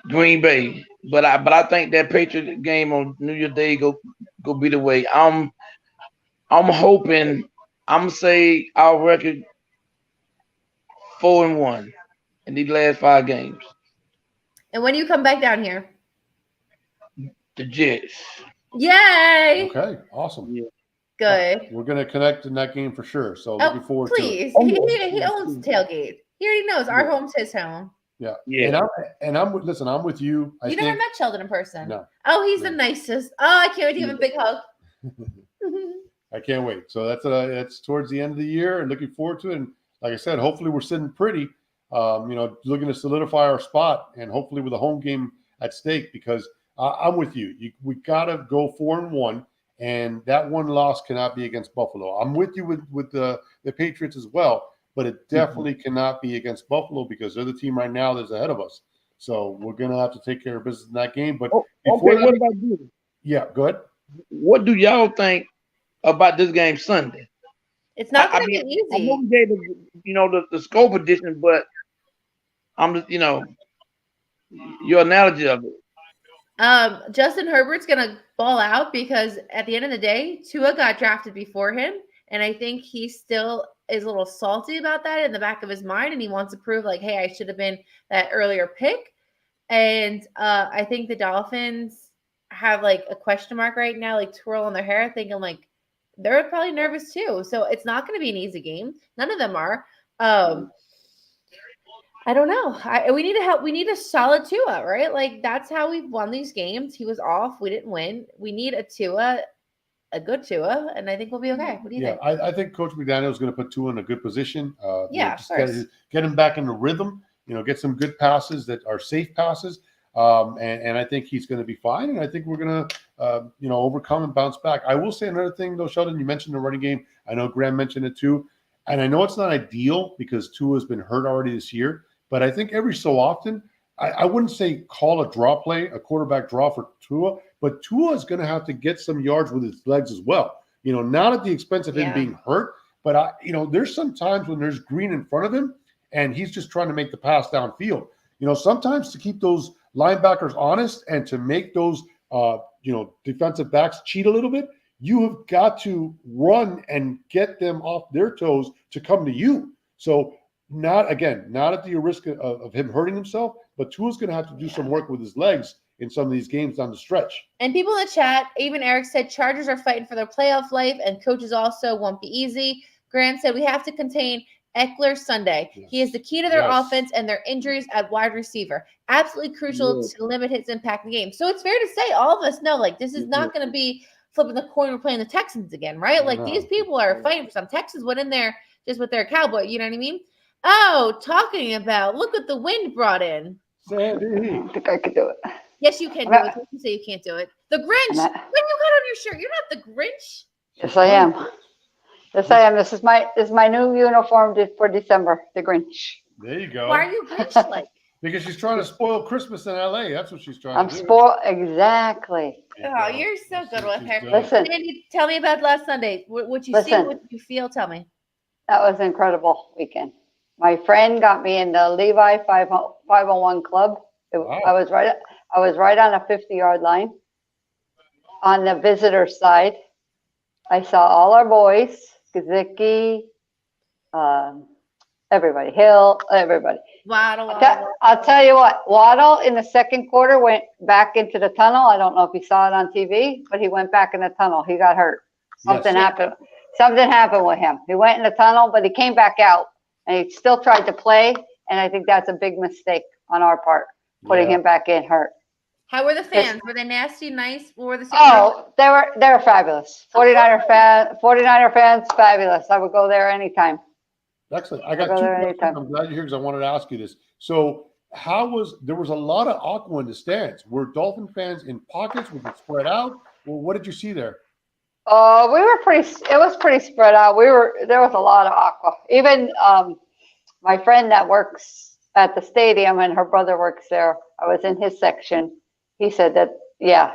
Green Bay. But I think that Patriot game on New Year's Day go be the way. I'm hoping. I'm gonna say our record 4-1 in these last 5 games. And when do you come back down here? The Jets. Yay! Okay, awesome. Yeah. Good. We're going to connect in that game for sure. So looking forward to it. Please. He owns tailgate. He already knows our home's his home. Yeah. Yeah. And I'm with you. You never met Sheldon in person. No. Oh, he's the nicest. Oh, I can't wait to give him a big hug. I can't wait. So that's towards the end of the year and looking forward to it. And like I said, hopefully we're sitting pretty, looking to solidify our spot and hopefully with a home game at stake, because I'm with you. We got to go 4-1, and that one loss cannot be against Buffalo. I'm with you with the Patriots as well, but it definitely cannot be against Buffalo because they're the team right now that's ahead of us. So we're going to have to take care of business in that game. But what about you? Yeah, go ahead. What do y'all think about this game Sunday? It's not going to be easy. I know we gave the scope edition, but I'm just, your analogy of it. Justin Herbert's gonna ball out because at the end of the day, Tua got drafted before him, and I think he still is a little salty about that in the back of his mind, and he wants to prove like, hey, I should have been that earlier pick. And I think the Dolphins have like a question mark right now, like twirling their hair, thinking like they're probably nervous too. So it's not going to be an easy game. None of them are. I don't know. We need to help. We need a solid Tua, right? Like that's how we've won these games. He was off. We didn't win. We need a Tua, a good Tua, and I think we'll be okay. What do you think? I think Coach McDaniel is going to put Tua in a good position. Just get him back in the rhythm. Get some good passes that are safe passes. And I think he's going to be fine. And I think we're going to, overcome and bounce back. I will say another thing, though, Sheldon, you mentioned the running game. I know Graham mentioned it too. And I know it's not ideal because Tua has been hurt already this year. But I think every so often, I wouldn't say call a draw play, a quarterback draw for Tua, but Tua is going to have to get some yards with his legs as well. Not at the expense of him being hurt, but there's some times when there's green in front of him and he's just trying to make the pass downfield. Sometimes to keep those linebackers honest and to make those defensive backs cheat a little bit, you have got to run and get them off their toes to come to you. So not at the risk of him hurting himself, but Tua's going to have to do some work with his legs in some of these games down the stretch. And people in the chat, even Eric said, Chargers are fighting for their playoff life, and coaches also won't be easy. Grant said, we have to contain Eckler Sunday. Yes. He is the key to their offense and their injuries at wide receiver. Absolutely crucial to limit his impact in the game. So it's fair to say all of us know, like, this is not going to be flipping the coin or playing the Texans again, right? Like, these people are fighting for some. Texans went in there just with their cowboy, you know what I mean? Oh, talking about, look what the wind brought in. Sandy. I think I could do it. Yes, you can do it. You say you can't do it. The Grinch. When you got on your shirt, you're not the Grinch. Yes, I am. Yes, I am. This is my new uniform for December, the Grinch. There you go. Why are you Grinch like? Because she's trying to spoil Christmas in LA. That's what she's trying to do. I'm spoiled. Exactly. Oh, you're so good with her. Listen. Sandy, tell me about last Sunday. What you see, what you feel, tell me. That was an incredible weekend. My friend got me in the Levi 501 club. Wow. I was right on a 50-yard line. On the visitor side, I saw all our boys, Kazicki, everybody, Hill, everybody. Waddle. I'll tell you what, Waddle in the second quarter went back into the tunnel. I don't know if you saw it on TV, but he went back in the tunnel. He got hurt. Something happened. Something happened with him. He went in the tunnel, but he came back out. And he still tried to play, and I think that's a big mistake on our part, putting him back in hurt. How were the fans? Were they nasty, nice? What were the they were fabulous. 49er fans, fabulous. I would go there anytime. Excellent. I got two questions. I'm glad you're here because I wanted to ask you this. So there was a lot of aqua in the stands. Were Dolphin fans in pockets? Was it spread out? Well, what did you see there? It was pretty spread out. There was a lot of aqua. Even my friend that works at the stadium and her brother works there, I was in his section. He said that,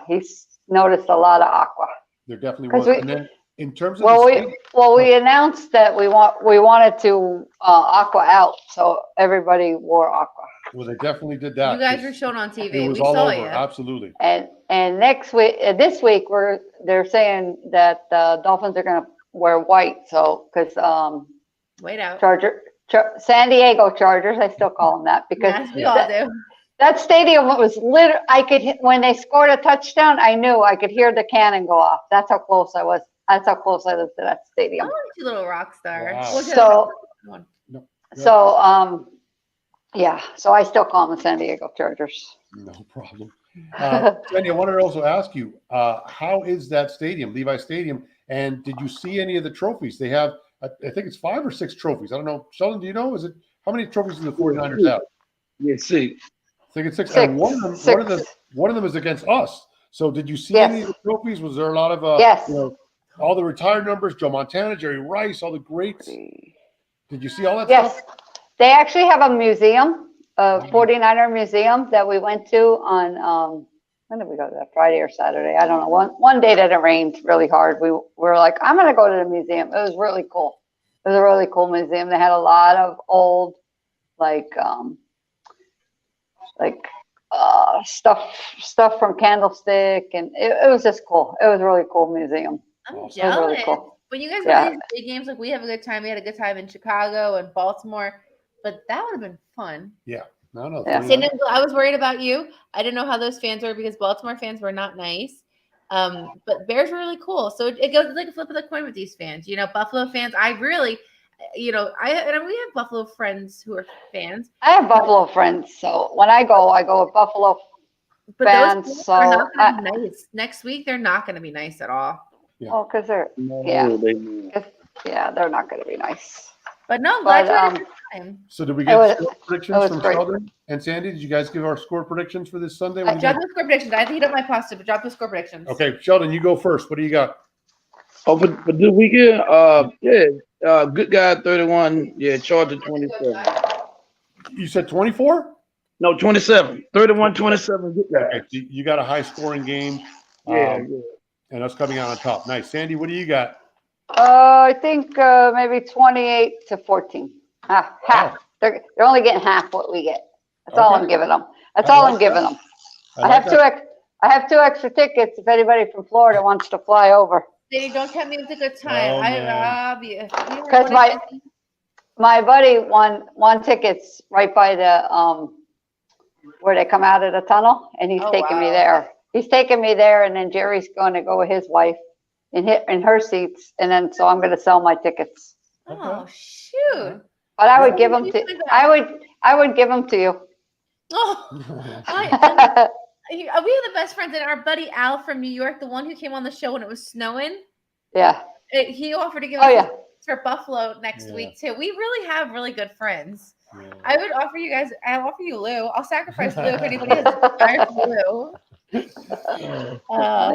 he's noticed a lot of aqua. There definitely was. And then in terms of we announced that we wanted to aqua out, so everybody wore aqua. Well, they definitely did that. You guys were shown on TV. It was all over. Absolutely. And this week they're saying that the Dolphins are going to wear white. So because wait out San Diego Chargers, I still call them that because we all do. That stadium was lit. I could when they scored a touchdown, I knew I could hear the cannon go off. That's how close I was. That's how close I lived to that stadium. Oh, you little rock star. Wow. So I still call them the San Diego Chargers. No problem. Sandy, I wanted to also ask you, how is that stadium, Levi Stadium, and did you see any of the trophies? They have, I think it's 5 or 6 trophies. I don't know. Sheldon, do you know? How many trophies do the 49ers have? Yeah, 6. I think it's 6. And one of them is against us. So did you see any of the trophies? Was there a lot of all the retired numbers, Joe Montana, Jerry Rice, all the greats? Did you see all that stuff? Yes. They actually have a museum, a 49er museum that we went to on, when did we go to that? Friday or Saturday? I don't know. One day that it rained really hard. We were like, I'm going to go to the museum. It was really cool. It was a really cool museum. They had a lot of old, stuff from Candlestick, and it was just cool. It was a really cool museum. I'm It was jealous. really cool. When you guys go Yeah. to these big games, like we have a good time. We had a good time in Chicago and Baltimore, but that would have been fun. No. Yeah. 39. See, no, I was worried about you. I didn't know how those fans were because Baltimore fans were not nice. But Bears were really cool. So it goes like a flip of the coin with these fans. You know, Buffalo fans, I really, you know, we have Buffalo friends who are fans. I have Buffalo friends, so when I go with Buffalo But fans. those fans So are not going to be nice. Next week, they're not going to be nice at all. because they're No, Yeah. they- they're not going to be nice. But no, I'm glad But you had a good time. So did we It get was- score it predictions was from great. Sheldon and Sandy? Did you guys give our score predictions for this Sunday? What do you Drop got? the score predictions. I have to heat up my pasta, but drop the score predictions. Okay, Sheldon, you go first. What do you got? Oh, for this weekend, good guy 31. Yeah, Charger 27. You said 24? No, 27. 31-27. Good guy. Okay, so you got a high scoring game. Yeah, And us coming out on top. Nice. Sandy, what do you got? I think maybe 28-14. Half. Oh. They're only getting half what we get. That's all Okay. I'm giving them. That's I all like I'm giving that. them. I like have that. I have 2 extra tickets if anybody from Florida wants to fly over. Danny, don't tell me it's a good time. Oh, man. Because my buddy won tickets right by the where they come out of the tunnel, and he's Oh, taking me wow. there. He's taking me there, and then Jerry's going to go with his wife in her seats, and then so I'm going to sell my tickets. Oh, shoot. But I would Yeah, give them you to do that. I would give them to you. Oh, we have the best friends, and our buddy Al from New York, the one who came on the show when it was snowing, Yeah. he offered to give Oh us yeah. for Buffalo next Yeah. week too. We really have really good friends. Yeah. I would offer you guys. I'll offer you Lou. I'll sacrifice Lou if anybody has a desire for Lou.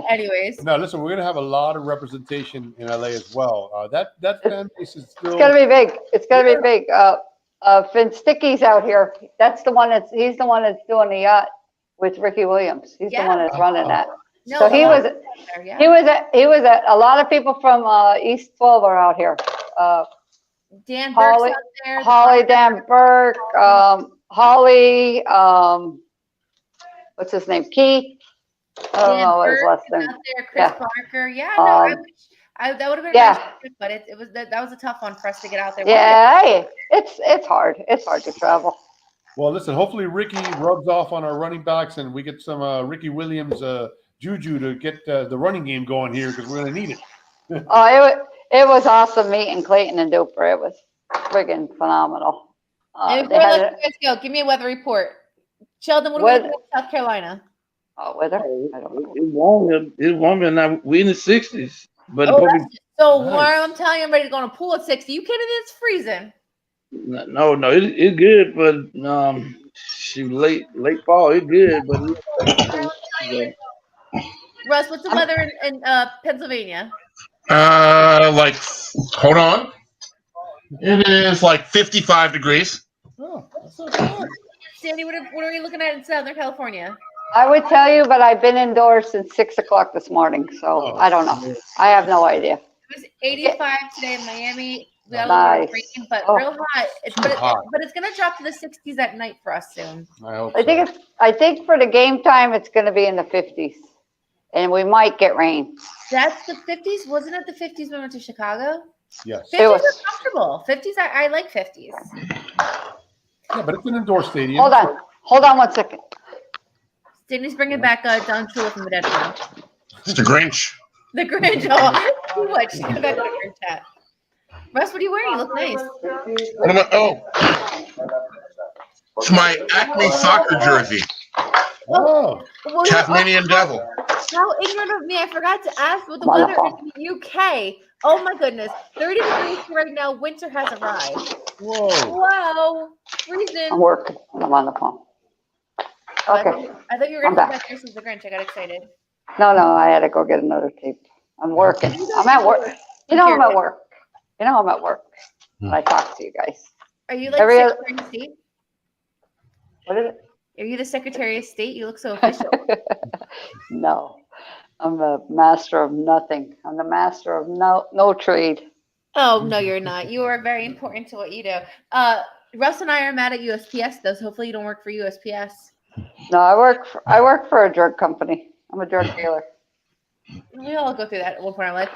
Anyways, No, listen, we're going to have a lot of representation in LA as well. That fan base is still. It's gonna be big. It's gonna be big. Finn Sticky's out here. He's the one that's doing the yacht with Ricky Williams. He's the one that's running that. no, So he a lot was of people there, yeah. he was a lot of people from East 12 are out here. Dan Burke's Holly- out there. Holly, Dan Burke, Holly, what's his name? Keith. I don't know what his last Burke is name. out there. Chris Yeah. Parker. Yeah, no, I Um, wish that would have been yeah. nice, but it was that was a tough one for us to get out there. Yeah, hey, it's hard. It's hard to travel. Well, listen, hopefully Ricky rubs off on our running backs and we get some Ricky Williams juju to get the running game going here because we're going to need it. Oh, it was awesome meeting Clayton and Duper. It was friggin' phenomenal. And They before I had let you guys go, give me a weather report. Sheldon, what are we looking at South Carolina? weather. I don't know. It's warm, and now we in the 60s. But Oh, probably, that's so Nice. warm. I'm telling you, I'm ready to go on a pool at 60. You kidding me? It's freezing. no, it's good, but late fall, it's good, but Russ, what's the weather in Pennsylvania? Hold on. It is like 55 degrees. Oh, that's not bad. Sandy, what are you looking at in Southern California? I would tell you, but I've been indoors since 6 o'clock this morning, so Oh. I don't know. I have no idea. It was 85 today in Miami. We got a little bit of Nice. rain, but Oh. real hot. But it's gonna drop to the 60s at night for us soon. I hope I think for the game time, it's gonna be in the 50s. And we might get rain. That's the 50s. Wasn't it the 50s when we went to Chicago? Yes. 50s was. are comfortable. 50s, I like 50s. Yeah, but it's an indoor stadium. Hold on 1 second. Sydney's bringing back Don Shula from the dead now. It's the Grinch. The Grinch. Oh, too much. She's coming back to the Grinch chat. Russ, what are you wearing? You look nice. What am I? Oh, it's my Acme soccer jersey. Oh, Well, Tasmanian Devil. how ignorant of me. I forgot to ask what the weather is in the UK. Oh my goodness. 30 degrees right now. Winter has arrived. whoa. Wow. Freezing. I'm working. I'm on the phone. Okay. I thought you were I'm going to back. back versus the Grinch. I got excited. No, I had to go get another tape. I'm working. I'm at work. You know I'm at work. I'm at work when I talk to you guys. Are you like Every other- Secretary of State? What is it? Are you the Secretary of State? You look so official. No, I'm the master of nothing. I'm the master of no trade. Oh, no, you're not. You are very important to what you do. Russ and I are mad at USPS, though, so hopefully you don't work for USPS. No, I work for a drug company. I'm a drug dealer. We all go through that at one point in our life.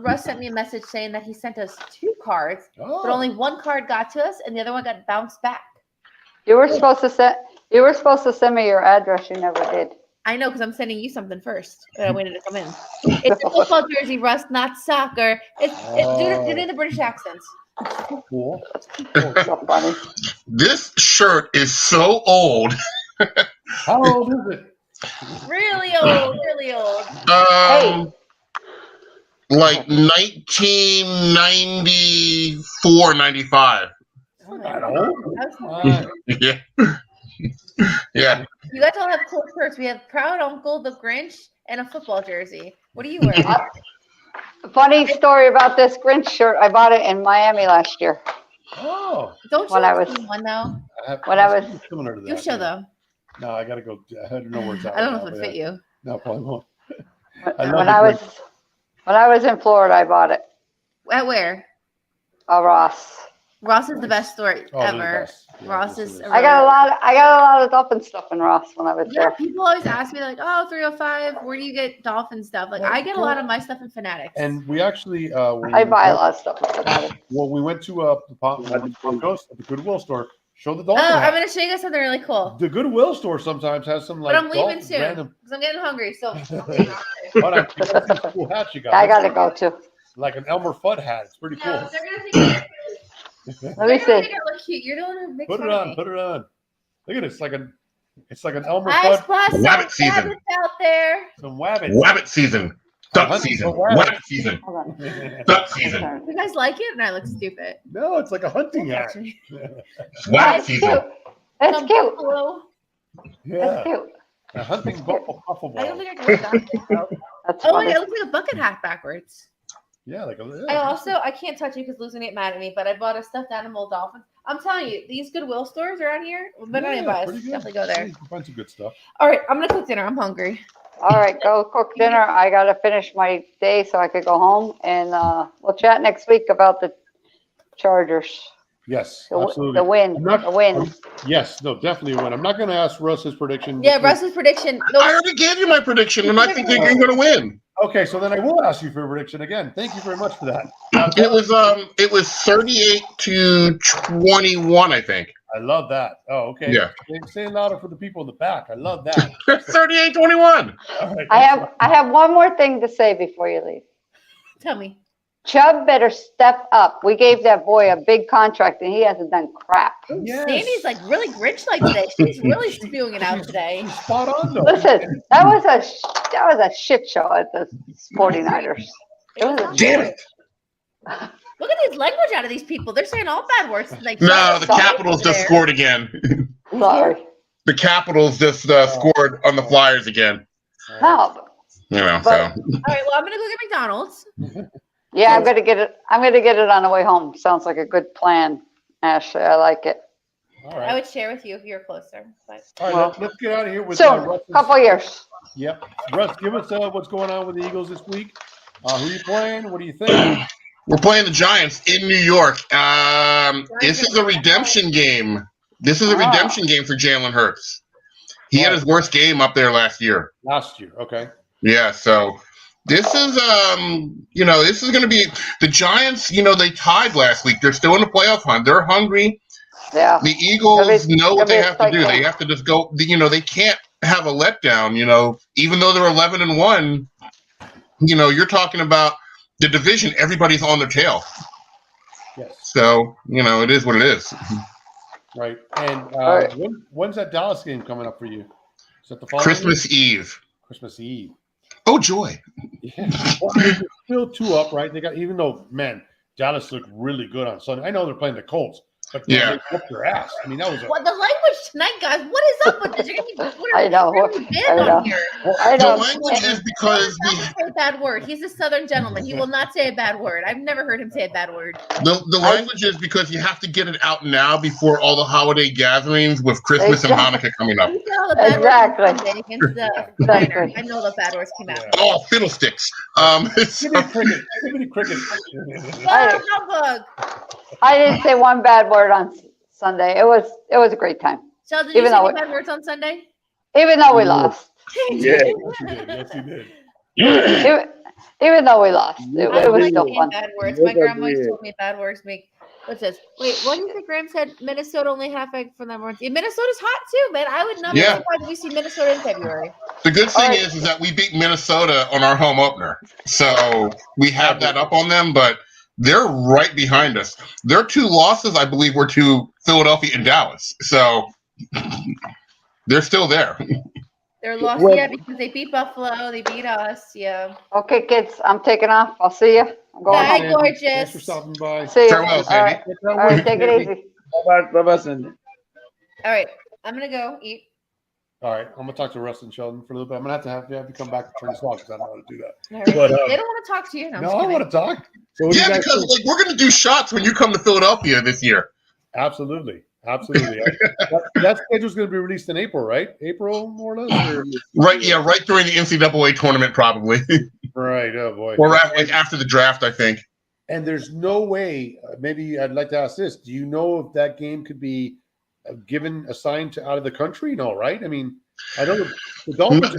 Russ sent me a message saying that he sent us 2 cards, Oh. but only 1 card got to us, and the other one got bounced back. You were supposed to send me your address. You never did. I know, because I'm sending you something first. And I waited to come in. It's a football jersey, Russ, not soccer. It's do it in the British accents. Cool. So funny. This shirt is so old. How old is it? Really old, really old. Like 1994, 95. That old? Yeah. Yeah. You guys all have cool shirts. We have Proud Uncle, the Grinch, and a football jersey. What are you wearing? Funny story about this Grinch shirt. I bought it in Miami last year. Oh. Don't you When I have was- one though? Similar to that. You show them. No, I gotta go. I don't know where it's at. I don't know right if it now, fit you. No, probably won't. When I was in Florida, I bought it. At where? Ross. Ross is the best store Oh, they're the ever. best. Yeah, Ross this is. is- I got a lot of Dolphin stuff in Ross when I was Yeah, there. people always ask me like, "Oh, 305, where do you get Dolphin stuff?" Like, I get a lot of my stuff in Fanatics. And we actually, I buy a lot of stuff at Fanatics. Well, we went to the Palm Coast at the Goodwill store. Show the Oh, Dolphin. I'm hat. gonna show you guys something really cool. The Goodwill store sometimes has some like. But I'm leaving Dolphin soon random- because I'm getting hungry. So Hold on, you got these cool hats you got. I gotta go too. Like an Elmer Fudd hat. It's pretty cool. no, they're gonna think I Let me they're gonna see. think I look cute. You're the one who makes Put it fun of on. me. Put it on. Look at it. It's like an Elmer Ice Fudd. plus some Rabbit season. rabbits out there. Some wabbit. Wabbit season. Duck season. Wabbit season. Hold on. Duck season. You guys like it, and I look stupid. No, it's like a hunting hat. Wabbit That's season. cute. That's Some cute. buffalo. Yeah, That's cute. a hunting buffalo. I don't think I can wear that. though. That's Oh, wait, funny. it looks like a bucket hat backwards. Yeah, like a. I can't touch it because Losing ain't mad at me, but I bought a stuffed animal dolphin. I'm telling you, these Goodwill stores around here, but not buy us. pretty good. Definitely go there. You can find some good stuff. All right, I'm gonna cook dinner. I'm hungry. All right, go cook dinner. I gotta finish my day so I could go home, and we'll chat next week about the Chargers. Yes, The absolutely. win. I'm not- The win. Yes, no, definitely a win. I'm not going to ask Russ's prediction. Yeah, Russ's prediction. I already gave you my prediction, and I think you're going to win. Okay, so then I will ask you for a prediction again. Thank you very much for that. It was 38-21, I think. I love that. Oh, okay. Yeah. Say it louder for the people in the back. I love that. 38-21. All right, I have one more thing to say before you leave. Tell me. Chubb better step up. We gave that boy a big contract, and he hasn't done crap. Yes. Sandy's like really Grinch-like today. She's really spewing it out today. He's spot on though. Listen, that was a shit show at the 49ers. It was a Damn it. Look at this language out of these people. They're saying all bad words. Like, No, the sorry Capitals over just there. scored again. Sorry. The Capitals just scored on the Flyers again. No, You know, But- so. All right, well, I'm gonna go get McDonald's. yeah, I'm gonna get it. I'm gonna get it on the way home. Sounds like a good plan, Ashley. I like it. All I right. would share with you if you're closer. But All right, Well, let's get out of here with Soon, Russ's. couple years. Yep. Russ, give us what's going on with the Eagles this week. Who you playing? What do you think? We're playing the Giants in New York. This is a redemption game. This is a redemption game for Jalen Hurts. He had his worst game up there last year. Last year. Okay. Yeah, so this is this is going to be the Giants. They tied last week. They're still in the playoff hunt. They're hungry. Yeah. The Eagles know what they have to do. cycle. They have to just go. They can't have a letdown. Even though they're 11-1. You're talking about the division. Everybody's on their tail. Yes. So it is what it is. Right. And right. when's that Dallas game coming up for you? Is that the following Christmas week? Eve. Christmas Eve. Oh joy! Yeah. Well, they're still 2-up, right? They got, even though, man, Dallas looked really good on Sunday. I know they're playing the Colts, but Yeah. they whooped their ass. I mean, that was what the language tonight, guys? What is up with this? You're gonna be I know. really I banned know. on here. I The know. language is because He will not say a bad word. He's a Southern gentleman. He will not say a bad word. I've never heard him say a bad word. the language is because you have to get it out now before all the holiday gatherings with Christmas and Hanukkah coming up. You said all the bad Exactly. words on Sunday against the Exactly. Niners. I know the bad words came out. Yeah. Oh, fiddlesticks! Jiminy Cricket. Jiminy Cricket. Oh, notebook. I didn't say one bad word on Sunday. It was a great time. Sheldon, did you Even say though any bad words on Sunday? Even though we lost. Yeah. Yes, you did. Even though we lost. It I don't was like still saying fun. bad words. Yes, My I grandma always did. told me bad words make. What's this? Wait, what do you think Graham said? Minnesota only half egg for them. Minnesota's hot too, man. I would not be Yeah. surprised if we see Minnesota in February. The good thing All right. is that we beat Minnesota on our home opener. So we have that up on them, but they're right behind us. Their 2 losses, I believe, were to Philadelphia and Dallas. So they're still there. They're lost, Well- yeah, because they beat Buffalo. They beat us, yeah. Okay, kids, I'm taking off. I'll see you. I'm going Bye, home. gorgeous. Thanks for stopping by. See you. Farewell, All Sandy. right. All right, take it easy. Bye-bye, Cindy. All right, I'm gonna go eat. All right, I'm gonna talk to Russ and Sheldon for a little bit. I'm gonna have you come back and turn this off because I don't know how to do that. All right. But, They don't want to talk to you. No, I'm No, just I kidding. want to talk. So what do you Yeah, guys because think? we're going to do shots when you come to Philadelphia this year. Absolutely. That schedule's going to be released in April, right? April, more or less. Or... Right, yeah, right during the NCAA tournament, probably, Right. Oh boy. or after the draft, I think. And there's no way. Maybe I'd like to ask this: do you know if that game could be assigned to out of the country? No, right? I mean, I know the Dolphins.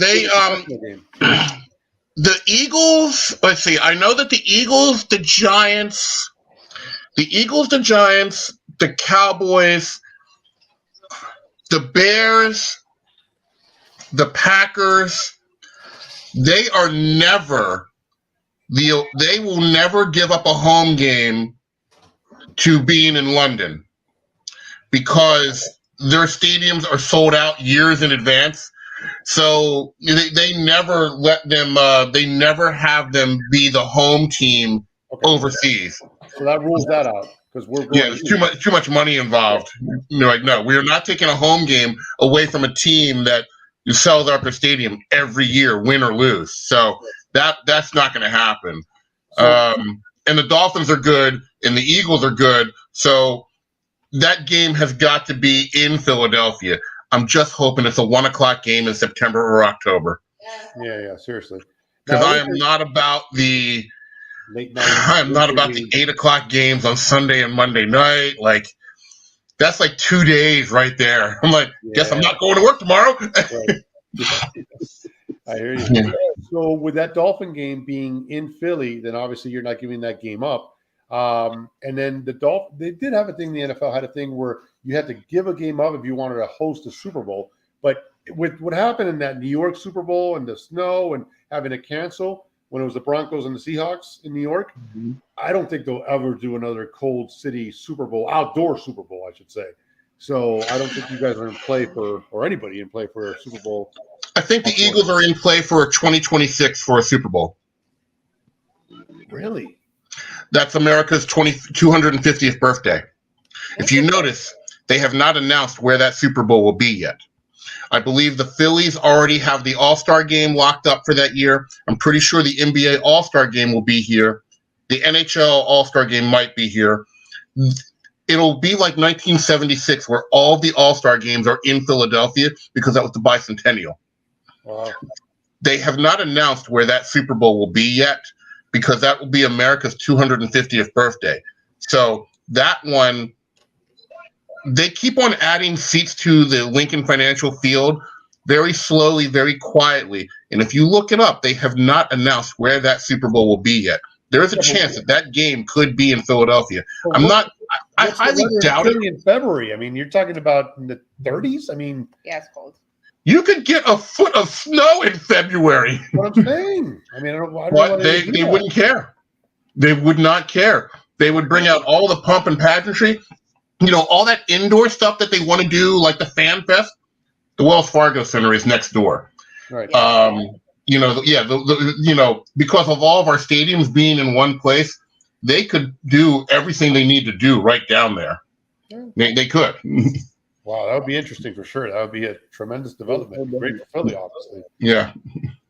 The Eagles. Let's see. I know that the Eagles, the Giants, the Cowboys, the Bears, the Packers. They will never give up a home game to being in London because their stadiums are sold out years in advance. So they never let them. They never have them be the home team overseas. So that rules that out because we're going. Yeah, there's too much money involved. No, we are not taking a home game away from a team that sells out their stadium every year, win or lose. So that's not going to happen. And the Dolphins are good, and the Eagles are good. So that game has got to be in Philadelphia. I'm just hoping it's a 1:00 game in September or October. Yeah, seriously. Because I am not about the late night. I'm not about the 8:00 games on Sunday and Monday night. Like that's like 2 days right there. I'm like, guess I'm not going to work tomorrow. I hear you. Yeah. So with that Dolphin game being in Philly, then obviously you're not giving that game up. And then they did have a thing. The NFL had a thing where you had to give a game up if you wanted to host a Super Bowl. But with what happened in that New York Super Bowl and the snow and having to cancel when it was the Broncos and the Seahawks in New York, I don't think they'll ever do another cold city Super Bowl, outdoor Super Bowl, I should say. So I don't think you guys are in play or anybody in play for a Super Bowl. I think the Eagles are in play for 2026 for a Super Bowl. Really? That's America's 250th birthday. If you notice, they have not announced where that Super Bowl will be yet. I believe the Phillies already have the All-Star game locked up for that year. I'm pretty sure the NBA All-Star game will be here. The NHL All-Star game might be here. It'll be like 1976 where all the All-Star games are in Philadelphia because that was the bicentennial. Wow. They have not announced where that Super Bowl will be yet because that will be America's 250th birthday. So that one, they keep on adding seats to the Lincoln Financial Field very slowly, very quietly. And if you look it up, they have not announced where that Super Bowl will be yet. There is a chance that game could be in Philadelphia. I highly doubt it. In February, I mean, you're talking about in the 30s. I mean, Yeah, it's cold. You could get a foot of snow in February. What I'm saying. I mean, I don't know But why they wouldn't care. They would not care. They would bring out all the pomp and pageantry. You know, all that indoor stuff that they want to do, like the Fan Fest. The Wells Fargo Center is next door. Right. You know, because of all of our stadiums being in one place, they could do everything they need to do right down there. They could. Wow, that would be interesting for sure. That would be a tremendous development. Great for Philly, obviously. Yeah.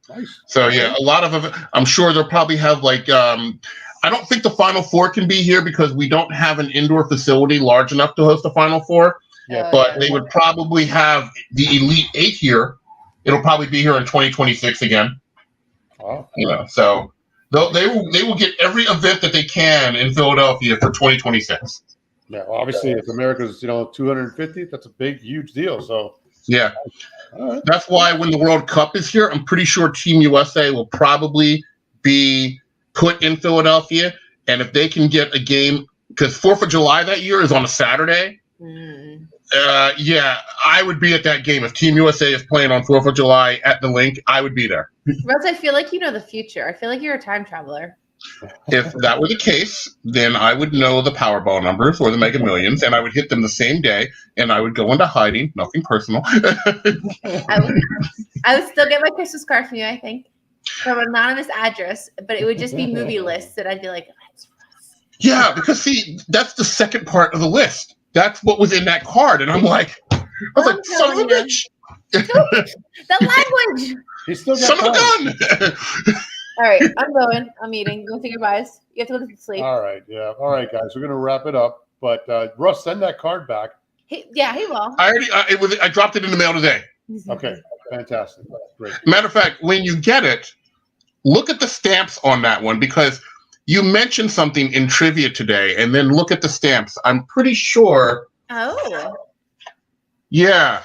Nice. So yeah, a lot of it. I'm sure they'll probably have like. I don't think the Final Four can be here because we don't have an indoor facility large enough to host the Final Four. Yeah. But they would probably have the Elite Eight here. It'll probably be here in 2026 again. Wow. You know, so they will get every event that they can in Philadelphia for 2026. Yeah, well, obviously, if America's 250th, that's a big, huge deal. So Yeah. All right. That's why when the World Cup is here, I'm pretty sure Team USA will probably be put in Philadelphia. And if they can get a game, because 4th of July that year is on a Saturday. Yeah, I would be at that game. If Team USA is playing on 4th of July at the link, I would be there. Russ, I feel like you know the future. I feel like you're a time traveler. If that were the case, then I would know the Powerball numbers or the Mega Millions, and I would hit them the same day, and I would go into hiding. Nothing personal. I would still get my Christmas card from you, I think, from an anonymous address, but it would just be movie lists, and I'd be like, that's Russ. Yeah, because see, that's the second part of the list. That's what was in that card, and I'm like, son of a bitch. The language. He's still got Son of a time. gun. All right, I'm going. I'm eating. Go take your buys. You have to go to sleep. All right, yeah. All right, guys, we're gonna wrap it up. But Russ, send that card back. He will. I dropped it in the mail today. Okay, fantastic, great. Matter of fact, when you get it, look at the stamps on that one because you mentioned something in trivia today, and then look at the stamps. I'm pretty sure. Oh. Yeah.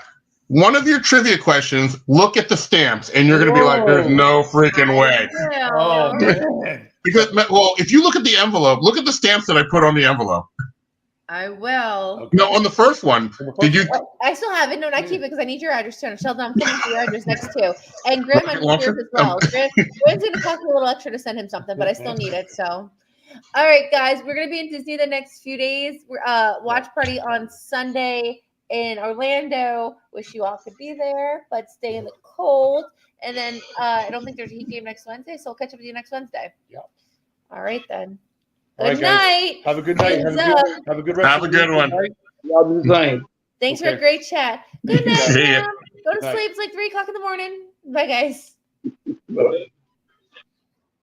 One of your trivia questions, look at the stamps, and you're going to be like, there's no freaking way. Oh, man. Because, well, if you look at the envelope, look at the stamps that I put on the envelope. I will. Okay. No, on the first one, did you? I still have it. No, I keep it because I need your address too. And Sheldon, I'm putting your address next too. And Graham, I need yours as well. Graham's going to cost me a little extra to send him something, but I still need it. So, all right, guys, we're going to be in Disney the next few days. We're watch party on Sunday in Orlando. Wish you all could be there, but stay in the cold. And then I don't think there's a Heat game next Wednesday, so I'll catch up with you next Wednesday. Yeah. All right then. All right, Good guys. night. Have a good night. Have a good rest Have a good one. Y'all do the same. Thanks for Okay. a great chat. Good night. See ya. Mom. Go to Good night. sleep. It's like 3:00 in the morning. Bye, guys. Bye.